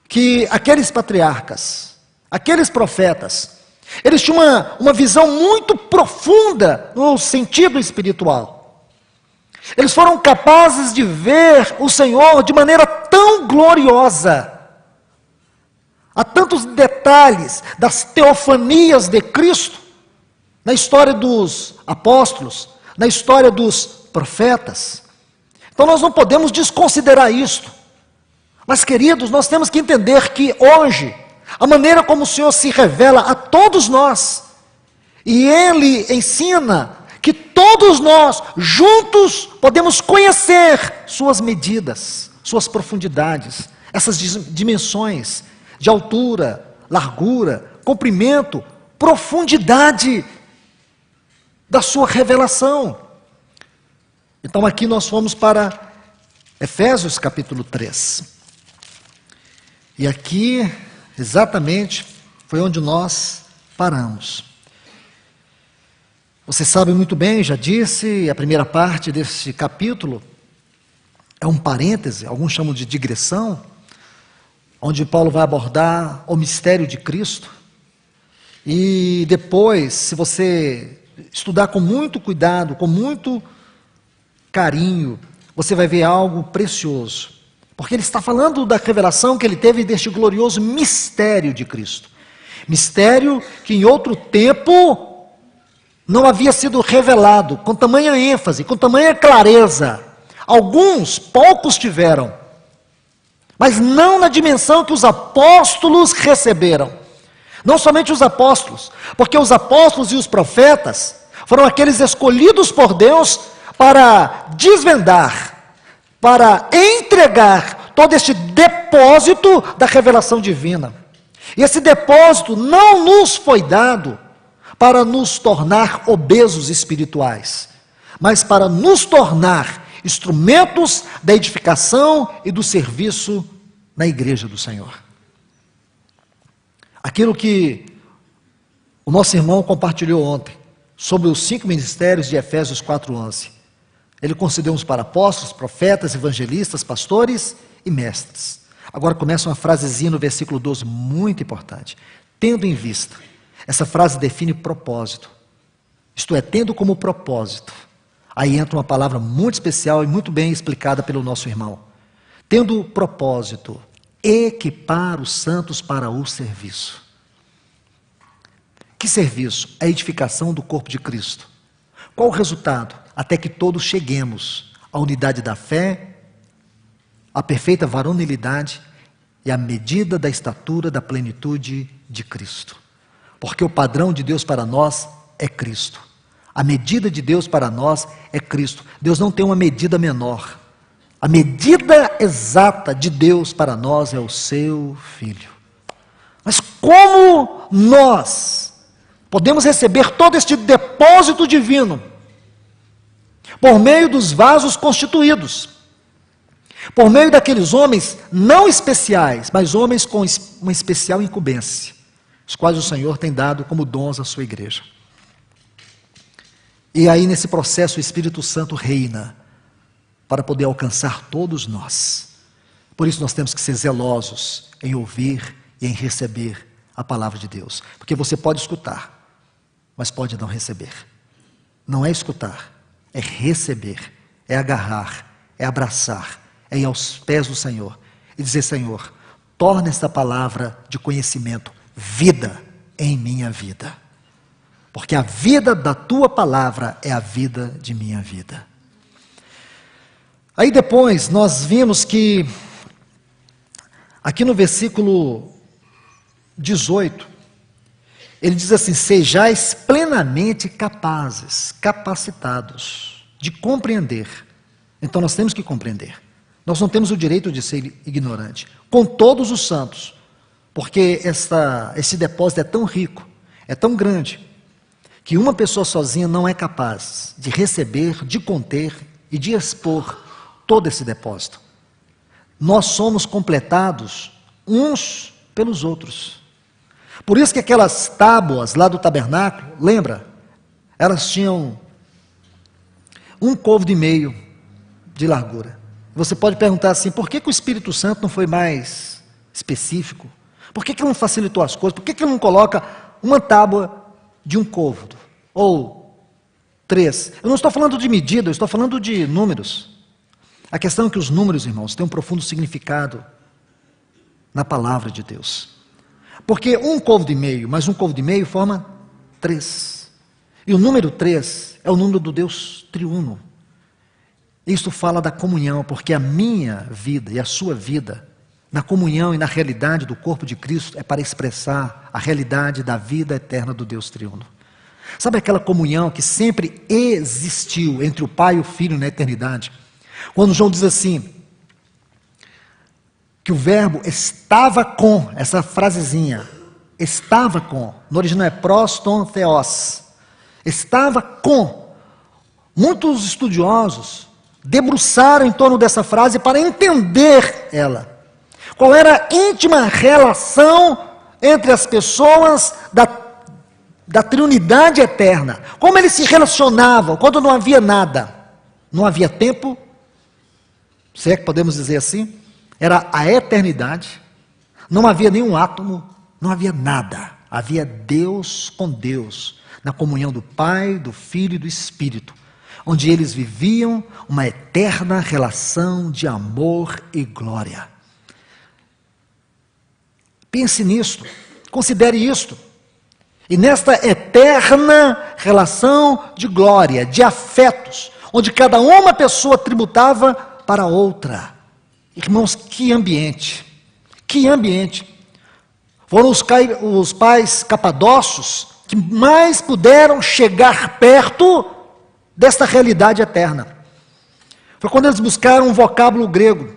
que aqueles patriarcas, aqueles profetas, eles tinham uma visão muito profunda no sentido espiritual. Eles foram capazes de ver o Senhor de maneira tão gloriosa. Há tantos detalhes das teofanias de Cristo na história dos apóstolos, na história dos profetas. Então nós não podemos desconsiderar isto. Mas, queridos, nós temos que entender que hoje, a maneira como o Senhor se revela a todos nós, e Ele ensina que todos nós, juntos, podemos conhecer suas medidas, suas profundidades, essas dimensões de altura, largura, comprimento, profundidade da sua revelação. Então aqui nós fomos para Efésios capítulo 3. E aqui, exatamente, foi onde nós paramos. Você sabe muito bem, já disse, a primeira parte desse capítulo é um parêntese, alguns chamam de digressão, onde Paulo vai abordar o mistério de Cristo. E depois, se você estudar com muito cuidado, com muito carinho, você vai ver algo precioso. Porque ele está falando da revelação que ele teve deste glorioso mistério de Cristo. Mistério que em outro tempo não havia sido revelado com tamanha ênfase, com tamanha clareza. Poucos tiveram, mas não na dimensão que os apóstolos receberam. Não somente os apóstolos, porque os apóstolos e os profetas foram aqueles escolhidos por Deus para desvendar, para entregar todo este depósito da revelação divina. E esse depósito não nos foi dado para nos tornar obesos espirituais, mas para nos tornar instrumentos da edificação e do serviço na igreja do Senhor. Aquilo que o nosso irmão compartilhou ontem, sobre os 5 ministérios de Efésios 4:11. Ele concedeu uns para apóstolos, profetas, evangelistas, pastores e mestres. Agora começa uma frasezinha no versículo 12, muito importante. Tendo em vista. Essa frase define propósito. Isto é, tendo como propósito. Aí entra uma palavra muito especial e muito bem explicada pelo nosso irmão. Tendo propósito, equipar os santos para o serviço. Que serviço? A edificação do corpo de Cristo. Qual o resultado? Até que todos cheguemos à unidade da fé, à perfeita varonilidade e à medida da estatura da plenitude de Cristo. Porque o padrão de Deus para nós é Cristo. A medida de Deus para nós é Cristo. Deus não tem uma medida menor. A medida exata de Deus para nós é o seu Filho. Mas como nós podemos receber todo este depósito divino? Por meio dos vasos constituídos. Por meio daqueles homens não especiais, mas homens com uma especial incumbência, os quais o Senhor tem dado como dons à sua igreja. E aí nesse processo o Espírito Santo reina, para poder alcançar todos nós. Por isso nós temos que ser zelosos em ouvir e em receber a palavra de Deus. Porque você pode escutar, mas pode não receber. Não é escutar, é receber, é agarrar, é abraçar, é ir aos pés do Senhor e dizer: Senhor, torna esta palavra de conhecimento vida em minha vida. Porque a vida da tua palavra é a vida de minha vida. Aí depois nós vimos que, aqui no versículo 18, ele diz assim: sejais plenamente capazes, capacitados de compreender. Então nós temos que compreender. Nós não temos o direito de ser ignorante. Com todos os santos, porque esse depósito é tão rico, é tão grande, que uma pessoa sozinha não é capaz de receber, de conter e de expor todo esse depósito. Nós somos completados uns pelos outros. Por isso que aquelas tábuas lá do tabernáculo, lembra? Elas tinham 1,5 côvado de largura. Você pode perguntar assim: por que o Espírito Santo não foi mais específico? Por que não facilitou as coisas? Por que não coloca uma tábua de 1 côvado? Ou 3? Eu não estou falando de medida, eu estou falando de números. A questão é que os números, irmãos, têm um profundo significado na palavra de Deus. Porque 1,5 côvado mais 1,5 côvado forma 3. E o número 3 é o número do Deus triuno. Isto fala da comunhão, porque a minha vida e a sua vida, na comunhão e na realidade do corpo de Cristo, é para expressar a realidade da vida eterna do Deus triuno. Sabe aquela comunhão que sempre existiu entre o Pai e o Filho na eternidade? Quando João diz assim, que o verbo estava com, essa frasezinha, estava com, no original é proston theos, estava com. Muitos estudiosos debruçaram em torno dessa frase para entender ela. Qual era a íntima relação entre as pessoas da Trinidade eterna? Como eles se relacionavam quando não havia nada? Não havia tempo, se é que podemos dizer assim, era a eternidade, não havia nenhum átomo, não havia nada, havia Deus com Deus, na comunhão do Pai, do Filho e do Espírito, onde eles viviam uma eterna relação de amor e glória. Pense nisto, considere isto, e nesta eterna relação de glória, de afetos, onde cada uma pessoa tributava para outra. Irmãos, que ambiente, que ambiente. Foram os pais capadócios que mais puderam chegar perto desta realidade eterna. Foi quando eles buscaram um vocábulo grego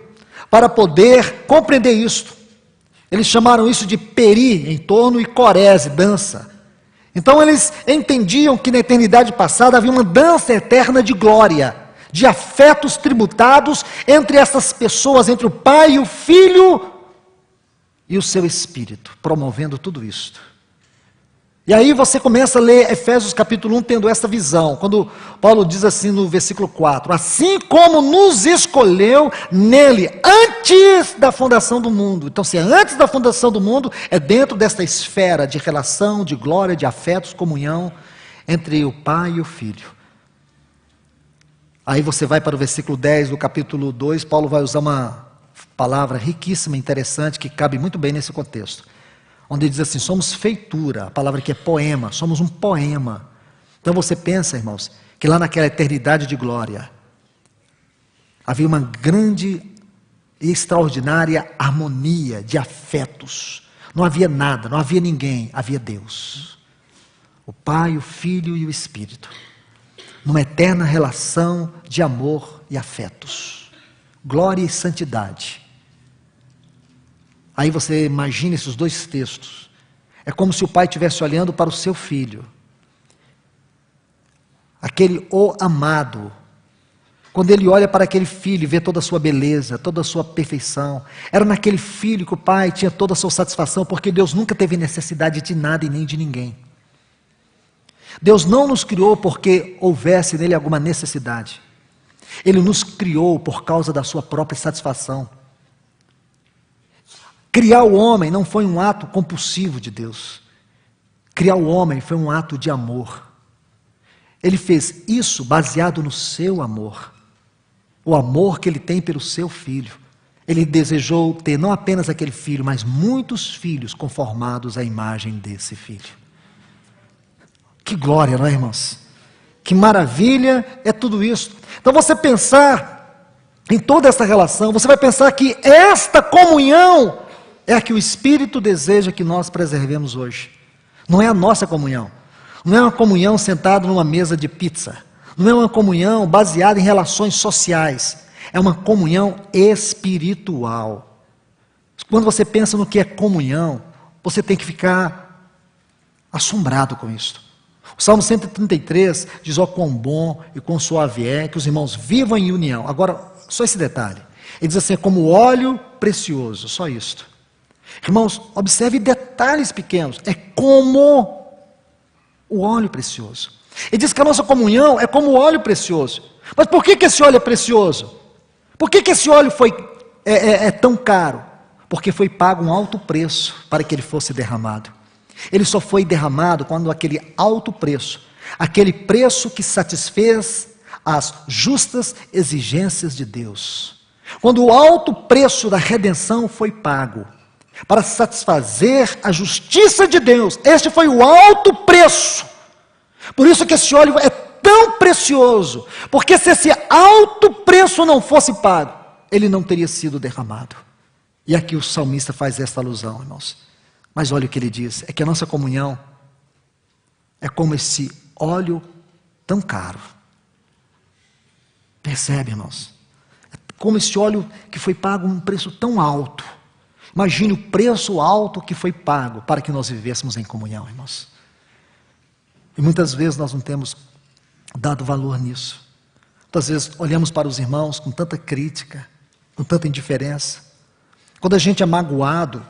para poder compreender isto. Eles chamaram isso de peri, em torno, e corese, dança. Então eles entendiam que na eternidade passada havia uma dança eterna de glória, de afetos tributados entre essas pessoas, entre o Pai e o Filho e o seu Espírito, promovendo tudo isto. E aí você começa a ler Efésios capítulo 1 tendo essa visão, quando Paulo diz assim no versículo 4, assim como nos escolheu nele, antes da fundação do mundo. Então se é antes da fundação do mundo, é dentro desta esfera de relação, de glória, de afetos, comunhão entre o Pai e o Filho. Aí você vai para o versículo 10 do capítulo 2, Paulo vai usar uma palavra riquíssima, interessante, que cabe muito bem nesse contexto. Onde ele diz assim, somos feitura, a palavra aqui é poema, somos um poema. Então você pensa, irmãos, que lá naquela eternidade de glória, havia uma grande e extraordinária harmonia de afetos. Não havia nada, não havia ninguém, havia Deus. O Pai, o Filho e o Espírito. Numa eterna relação de amor e afetos. Glória e santidade. Aí você imagina esses dois textos. É como se o pai estivesse olhando para o seu filho. Aquele o amado. Quando ele olha para aquele filho e vê toda a sua beleza, toda a sua perfeição. Era naquele filho que o pai tinha toda a sua satisfação, porque Deus nunca teve necessidade de nada e nem de ninguém. Deus não nos criou porque houvesse nele alguma necessidade. Ele nos criou por causa da sua própria satisfação. Criar o homem não foi um ato compulsivo de Deus. Criar o homem foi um ato de amor. Ele fez isso baseado no seu amor. O amor que ele tem pelo seu filho. Ele desejou ter não apenas aquele filho, mas muitos filhos conformados à imagem desse filho. Que glória, não é, irmãos? Que maravilha é tudo isso. Então você pensar em toda essa relação, você vai pensar que esta comunhão é a que o Espírito deseja que nós preservemos hoje. Não é a nossa comunhão. Não é uma comunhão sentada numa mesa de pizza. Não é uma comunhão baseada em relações sociais. É uma comunhão espiritual. Quando você pensa no que é comunhão, você tem que ficar assombrado com isso. O Salmo 133 diz, ó quão bom e quão suave é que os irmãos vivam em união. Agora, só esse detalhe. Ele diz assim, é como óleo precioso, só isto. Irmãos, observe detalhes pequenos. É como o óleo precioso. Ele diz que a nossa comunhão é como o óleo precioso. Mas por que esse óleo é precioso? Por que esse óleo é tão caro? Porque foi pago um alto preço para que ele fosse derramado. Ele só foi derramado quando aquele alto preço, aquele preço que satisfez as justas exigências de Deus. Quando o alto preço da redenção foi pago, para satisfazer a justiça de Deus. Este foi o alto preço. Por isso que esse óleo é tão precioso. Porque se esse alto preço não fosse pago, ele não teria sido derramado. E aqui o salmista faz esta alusão, irmãos. Mas olha o que ele diz, é que a nossa comunhão é como esse óleo tão caro. Percebe, irmãos? É como esse óleo que foi pago um preço tão alto. Imagine o preço alto que foi pago para que nós vivêssemos em comunhão, irmãos. E muitas vezes nós não temos dado valor nisso. Muitas vezes olhamos para os irmãos com tanta crítica, com tanta indiferença. Quando a gente é magoado,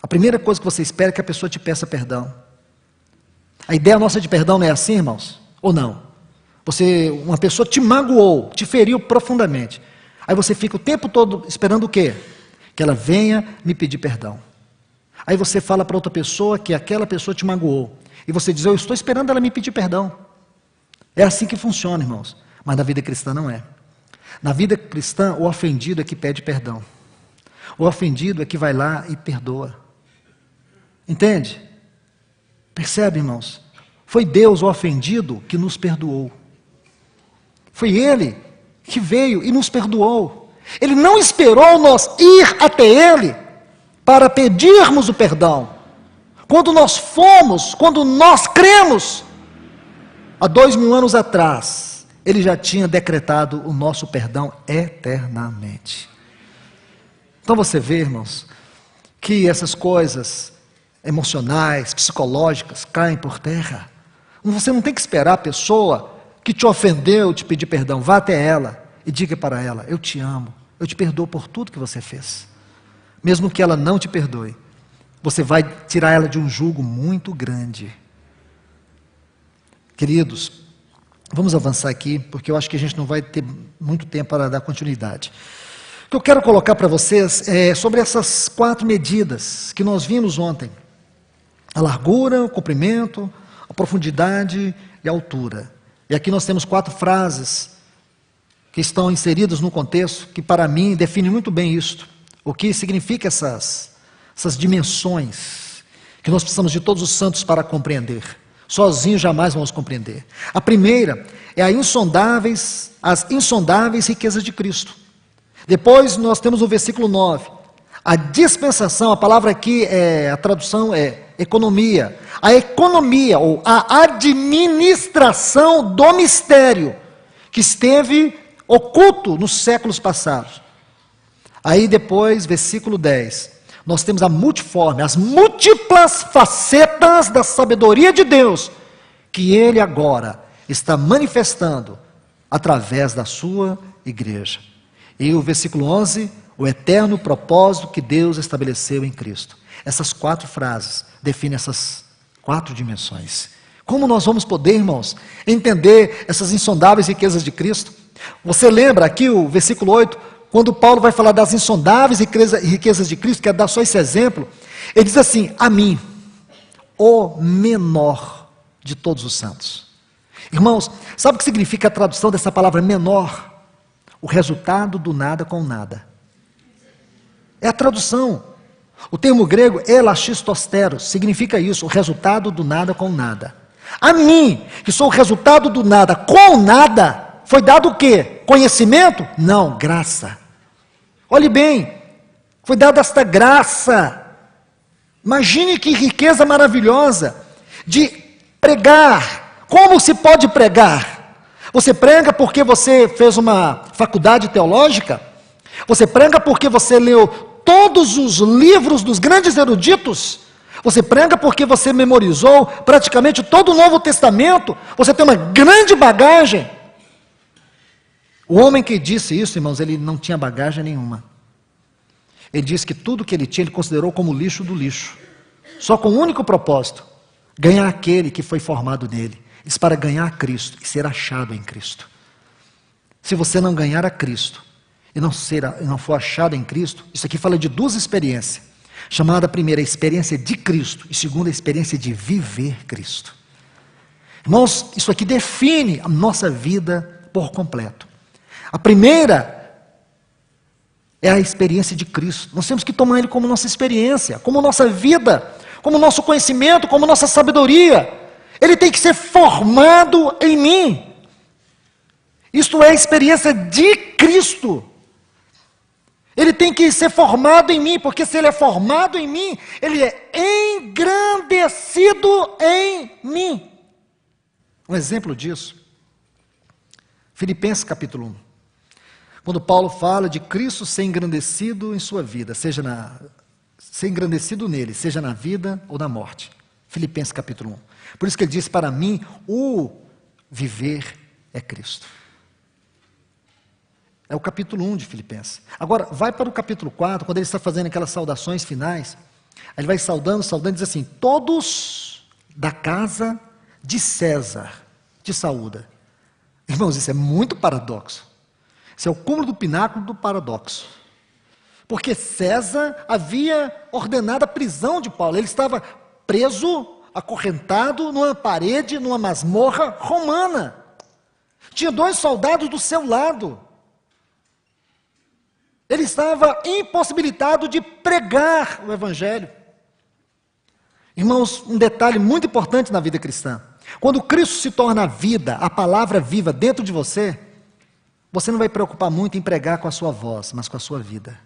a primeira coisa que você espera é que a pessoa te peça perdão. A ideia nossa de perdão não é assim, irmãos? Ou não? Uma pessoa te magoou, te feriu profundamente. Aí você fica o tempo todo esperando o quê? Que ela venha me pedir perdão. Aí você fala para outra pessoa que aquela pessoa te magoou. E você diz, eu estou esperando ela me pedir perdão. É assim que funciona, irmãos. Mas na vida cristã não é. Na vida cristã, o ofendido é que pede perdão. O ofendido é que vai lá e perdoa. Entende? Percebe, irmãos? Foi Deus, o ofendido, que nos perdoou. Foi Ele que veio e nos perdoou. Ele não esperou nós ir até Ele para pedirmos o perdão. Quando nós cremos, há 2000 anos atrás, Ele já tinha decretado o nosso perdão eternamente. Então você vê, irmãos, que essas coisas emocionais, psicológicas, caem por terra. Você não tem que esperar a pessoa que te ofendeu te pedir perdão. Vá até ela e diga para ela: eu te amo, eu te perdoo por tudo que você fez. Mesmo que ela não te perdoe, você vai tirar ela de um jugo muito grande. Queridos, vamos avançar aqui, porque eu acho que a gente não vai ter muito tempo para dar continuidade. O que eu quero colocar para vocês é sobre essas 4 medidas que nós vimos ontem: a largura, o comprimento, a profundidade e a altura. E aqui nós temos 4 frases que estão inseridas no contexto, que para mim define muito bem isto. O que significa essas dimensões que nós precisamos de todos os santos para compreender. Sozinhos jamais vamos compreender. A primeira é as insondáveis riquezas de Cristo. Depois nós temos o versículo 9. A dispensação, a palavra aqui, a tradução é economia. A economia ou a administração do mistério que esteve oculto nos séculos passados. Aí depois, versículo 10, nós temos a multiforme, as múltiplas facetas da sabedoria de Deus, que Ele agora está manifestando através da sua igreja. E o versículo 11, o eterno propósito que Deus estabeleceu em Cristo. Essas 4 frases definem essas 4 dimensões. Como nós vamos poder, irmãos, entender essas insondáveis riquezas de Cristo? Você lembra aqui o versículo 8, quando Paulo vai falar das insondáveis riquezas de Cristo, quer dar só esse exemplo, ele diz assim: a mim, o menor de todos os santos. Irmãos, sabe o que significa a tradução dessa palavra menor? O resultado do nada com nada. É a tradução. O termo grego elaxistosteros significa isso, o resultado do nada com nada. A mim, que sou o resultado do nada com nada, foi dado o quê? Conhecimento? Não, graça. Olhe bem, foi dada esta graça. Imagine que riqueza maravilhosa de pregar. Como se pode pregar? Você prega porque você fez uma faculdade teológica? Você prega porque você leu todos os livros dos grandes eruditos? Você prega porque você memorizou praticamente todo o Novo Testamento? Você tem uma grande bagagem? O homem que disse isso, irmãos, ele não tinha bagagem nenhuma. Ele disse que tudo que ele tinha, ele considerou como lixo do lixo. Só com um único propósito: ganhar aquele que foi formado nele. Isso para ganhar a Cristo e ser achado em Cristo. Se você não ganhar a Cristo e não for achado em Cristo, isso aqui fala de 2 experiências. Chamada primeira, a experiência de Cristo, e segunda, a experiência de viver Cristo. Irmãos, isso aqui define a nossa vida por completo. A primeira é a experiência de Cristo. Nós temos que tomar Ele como nossa experiência, como nossa vida, como nosso conhecimento, como nossa sabedoria. Ele tem que ser formado em mim. Isto é a experiência de Cristo. Ele tem que ser formado em mim, porque se Ele é formado em mim, Ele é engrandecido em mim. Um exemplo disso, Filipenses capítulo 1. Quando Paulo fala de Cristo ser engrandecido em sua vida, ser engrandecido nele, seja na vida ou na morte. Filipenses capítulo 1. Por isso que ele diz: para mim, o viver é Cristo. É o capítulo 1 de Filipenses. Agora, vai para o capítulo 4, quando ele está fazendo aquelas saudações finais. Aí ele vai saudando, e diz assim: todos da casa de César te saúda. Irmãos, isso é muito paradoxo. Isso é o cúmulo do pináculo do paradoxo. Porque César havia ordenado a prisão de Paulo. Ele estava preso, acorrentado numa parede, numa masmorra romana. Tinha 2 soldados do seu lado. Ele estava impossibilitado de pregar o Evangelho. Irmãos, um detalhe muito importante na vida cristã: quando Cristo se torna a vida, a palavra viva dentro de você, você não vai preocupar muito em pregar com a sua voz, mas com a sua vida.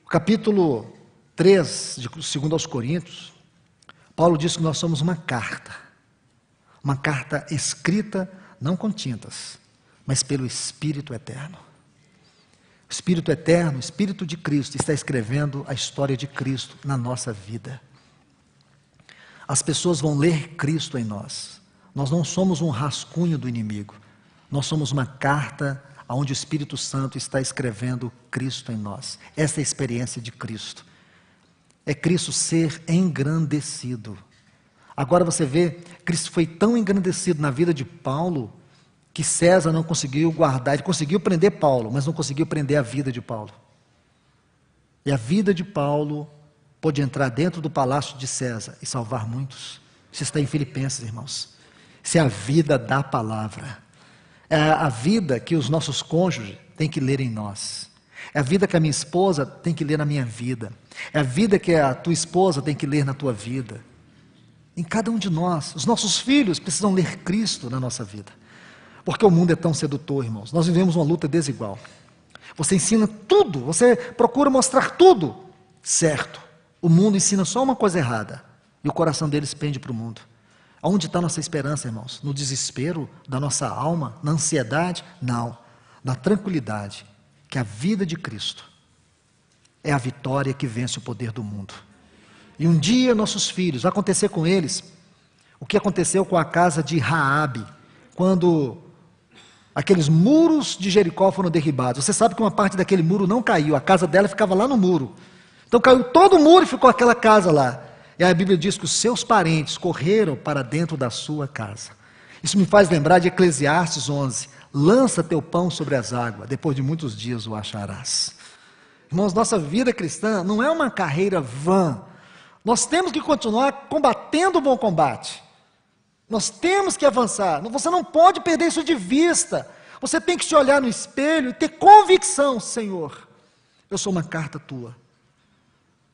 O capítulo 3, de 2 aos Coríntios, Paulo diz que nós somos uma carta escrita não com tintas, mas pelo Espírito Eterno. O Espírito Eterno, o Espírito de Cristo, está escrevendo a história de Cristo na nossa vida. As pessoas vão ler Cristo em nós. Nós não somos um rascunho do inimigo. Nós somos uma carta onde o Espírito Santo está escrevendo Cristo em nós. Essa é a experiência de Cristo. É Cristo ser engrandecido. Agora você vê, Cristo foi tão engrandecido na vida de Paulo, que César não conseguiu guardar. Ele conseguiu prender Paulo, mas não conseguiu prender a vida de Paulo. E a vida de Paulo pôde entrar dentro do palácio de César e salvar muitos. Isso está em Filipenses, irmãos. Isso é a vida da palavra. É a vida que os nossos cônjuges têm que ler em nós. É a vida que a minha esposa tem que ler na minha vida. É a vida que a tua esposa tem que ler na tua vida. Em cada um de nós. Os nossos filhos precisam ler Cristo na nossa vida. Porque o mundo é tão sedutor, irmãos. Nós vivemos uma luta desigual. Você ensina tudo, você procura mostrar tudo certo. O mundo ensina só uma coisa errada. E o coração deles pende para o mundo. Onde está a nossa esperança, irmãos? No desespero da nossa alma? Na ansiedade? Não. Na tranquilidade. Que a vida de Cristo é a vitória que vence o poder do mundo. E um dia nossos filhos, vai acontecer com eles o que aconteceu com a casa de Raabe, quando aqueles muros de Jericó foram derribados. Você sabe que uma parte daquele muro não caiu, a casa dela ficava lá no muro. Então caiu todo o muro e ficou aquela casa lá. E a Bíblia diz que os seus parentes correram para dentro da sua casa. Isso me faz lembrar de Eclesiastes 11. Lança teu pão sobre as águas, depois de muitos dias o acharás. Irmãos, nossa vida cristã não é uma carreira vã. Nós temos que continuar combatendo o bom combate. Nós temos que avançar. Você não pode perder isso de vista. Você tem que se olhar no espelho e ter convicção: Senhor, eu sou uma carta tua.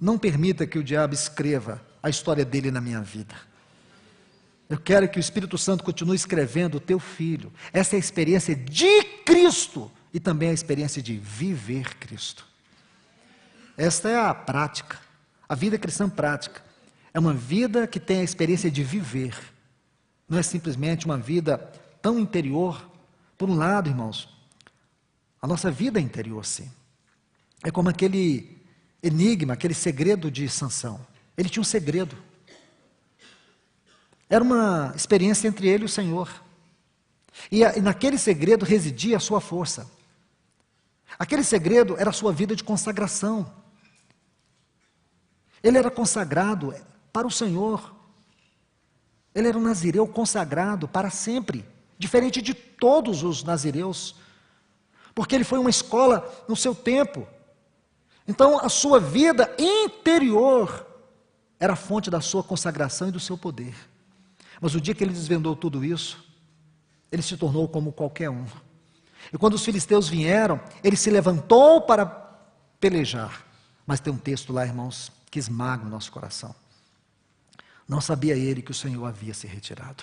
Não permita que o diabo escreva a história dele na minha vida. Eu quero que o Espírito Santo continue escrevendo o teu filho. Essa é a experiência de Cristo e também a experiência de viver Cristo. Esta é a prática. A vida cristã prática. É uma vida que tem a experiência de viver. Não é simplesmente uma vida tão interior. Por um lado, irmãos, a nossa vida é interior, sim. É como aquele enigma, aquele segredo de Sansão. Ele tinha um segredo. Era uma experiência entre ele e o Senhor. E naquele segredo residia a sua força. Aquele segredo era a sua vida de consagração. Ele era consagrado para o Senhor. Ele era um nazireu consagrado para sempre, diferente de todos os nazireus, porque ele foi uma escola no seu tempo. Então, a sua vida interior era a fonte da sua consagração e do seu poder. Mas o dia que ele desvendou tudo isso, ele se tornou como qualquer um. E quando os filisteus vieram, ele se levantou para pelejar. Mas tem um texto lá, irmãos, que esmaga o nosso coração. Não sabia ele que o Senhor havia se retirado.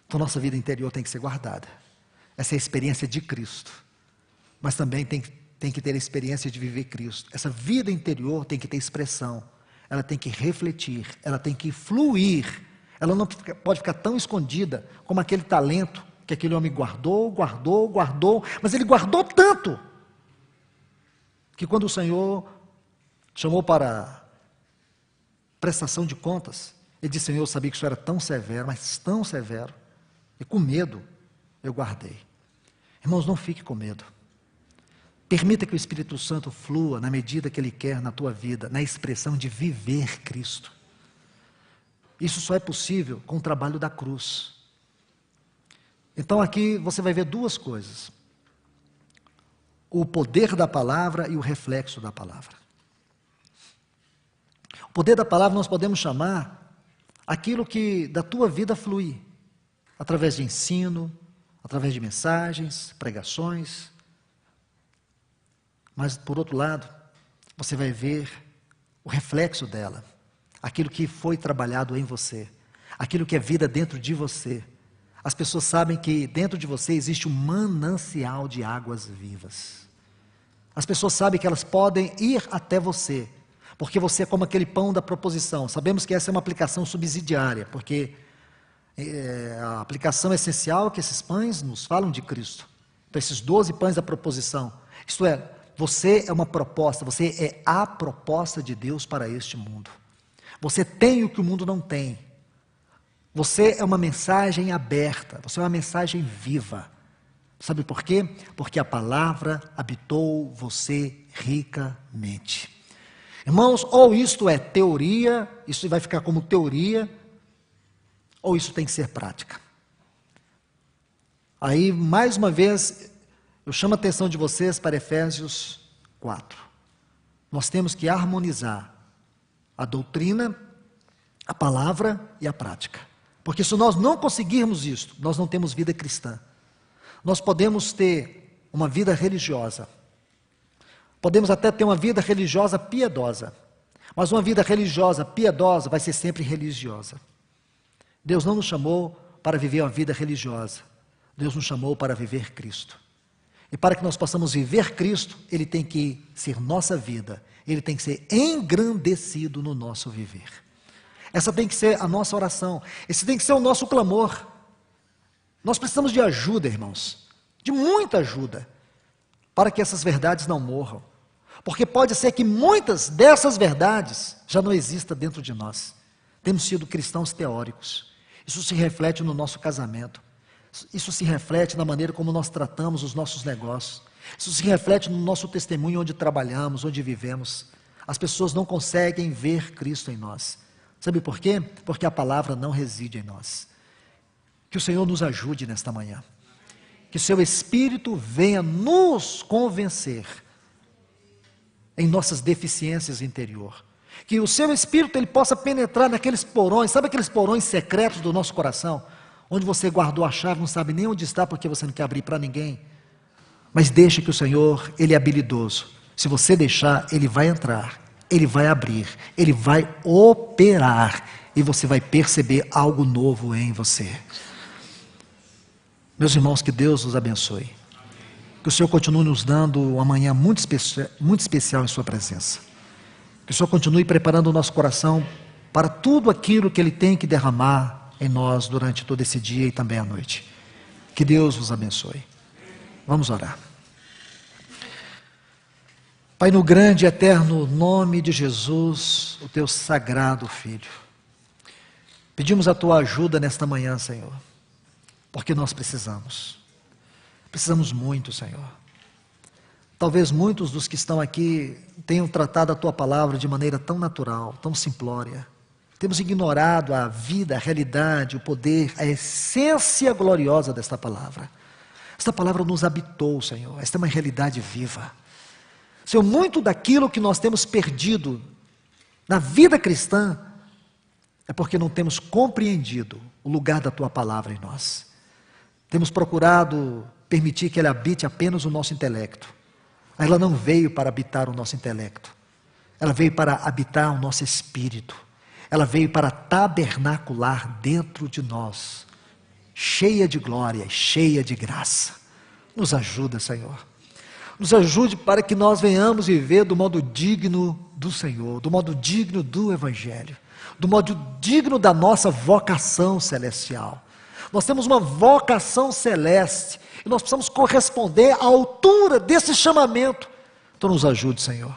Então nossa vida interior tem que ser guardada. Essa é a experiência de Cristo. Mas também tem que ter a experiência de viver Cristo. Essa vida interior tem que ter expressão. Ela tem que refletir. Ela tem que fluir. Ela não pode ficar tão escondida como aquele talento que aquele homem guardou. Mas ele guardou tanto que quando o Senhor chamou para prestação de contas, ele disse: Senhor, eu sabia que isso era tão severo, mas tão severo, e com medo eu guardei. Irmãos, não fique com medo. Permita que o Espírito Santo flua na medida que Ele quer na tua vida, na expressão de viver Cristo. Isso só é possível com o trabalho da cruz. Então aqui você vai ver duas coisas: o poder da palavra e o reflexo da palavra. O poder da palavra nós podemos chamar aquilo que da tua vida flui, através de ensino, através de mensagens, pregações. Mas, por outro lado, você vai ver o reflexo dela, aquilo que foi trabalhado em você, aquilo que é vida dentro de você. As pessoas sabem que dentro de você existe um manancial de águas vivas. As pessoas sabem que elas podem ir até você, porque você é como aquele pão da proposição. Sabemos que essa é uma aplicação subsidiária, porque a aplicação essencial é que esses pães nos falam de Cristo. Então, esses 12 pães da proposição, isto é, você é uma proposta, você é a proposta de Deus para este mundo. Você tem o que o mundo não tem. Você é uma mensagem aberta, você é uma mensagem viva. Sabe por quê? Porque a palavra habitou você ricamente. Irmãos, ou isto é teoria, isso vai ficar como teoria, ou isso tem que ser prática. Aí, mais uma vez, eu chamo a atenção de vocês para Efésios 4. Nós temos que harmonizar a doutrina, a palavra e a prática. Porque se nós não conseguirmos isso, nós não temos vida cristã. Nós podemos ter uma vida religiosa. Podemos até ter uma vida religiosa piedosa. Mas uma vida religiosa piedosa vai ser sempre religiosa. Deus não nos chamou para viver uma vida religiosa. Deus nos chamou para viver Cristo. E para que nós possamos viver Cristo, Ele tem que ser nossa vida. Ele tem que ser engrandecido no nosso viver. Essa tem que ser a nossa oração. Esse tem que ser o nosso clamor. Nós precisamos de ajuda, irmãos. De muita ajuda. Para que essas verdades não morram. Porque pode ser que muitas dessas verdades já não existam dentro de nós. Temos sido cristãos teóricos. Isso se reflete no nosso casamento. Isso se reflete na maneira como nós tratamos os nossos negócios. Isso se reflete no nosso testemunho onde trabalhamos, onde vivemos. As pessoas não conseguem ver Cristo em nós. Sabe por quê? Porque a palavra não reside em nós. Que o Senhor nos ajude nesta manhã. Que o seu Espírito venha nos convencer em nossas deficiências interior. Que o seu Espírito ele possa penetrar naqueles porões, sabe aqueles porões secretos do nosso coração? Onde você guardou a chave, não sabe nem onde está porque você não quer abrir para ninguém. Mas deixe que o Senhor, Ele é habilidoso. Se você deixar, Ele vai entrar, Ele vai abrir, Ele vai operar e você vai perceber algo novo em você. Meus irmãos, que Deus os abençoe. Que o Senhor continue nos dando uma manhã muito especial em sua presença. Que o Senhor continue preparando o nosso coração para tudo aquilo que Ele tem que derramar em nós durante todo esse dia e também à noite. Que Deus vos abençoe. Vamos orar. Pai, no grande e eterno nome de Jesus, o teu sagrado Filho, pedimos a tua ajuda nesta manhã, Senhor, porque nós precisamos muito, Senhor. Talvez muitos dos que estão aqui tenham tratado a tua palavra de maneira tão natural, tão simplória. Temos ignorado a vida, a realidade, o poder, a essência gloriosa desta palavra. Esta palavra nos habitou, Senhor. Esta é uma realidade viva. Senhor, muito daquilo que nós temos perdido na vida cristã é porque não temos compreendido o lugar da tua palavra em nós. Temos procurado permitir que ela habite apenas o nosso intelecto. Ela não veio para habitar o nosso intelecto. Ela veio para habitar o nosso espírito. Ela veio para tabernacular dentro de nós, cheia de glória, cheia de graça. Nos ajuda, Senhor. Nos ajude para que nós venhamos viver do modo digno do Senhor, do modo digno do Evangelho, do modo digno da nossa vocação celestial. Nós temos uma vocação celeste e nós precisamos corresponder à altura desse chamamento. Então nos ajude, Senhor,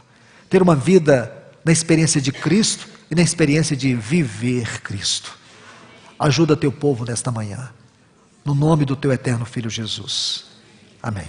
ter uma vida na experiência de Cristo e na experiência de viver Cristo. Ajuda teu povo nesta manhã, no nome do teu eterno Filho Jesus. Amém.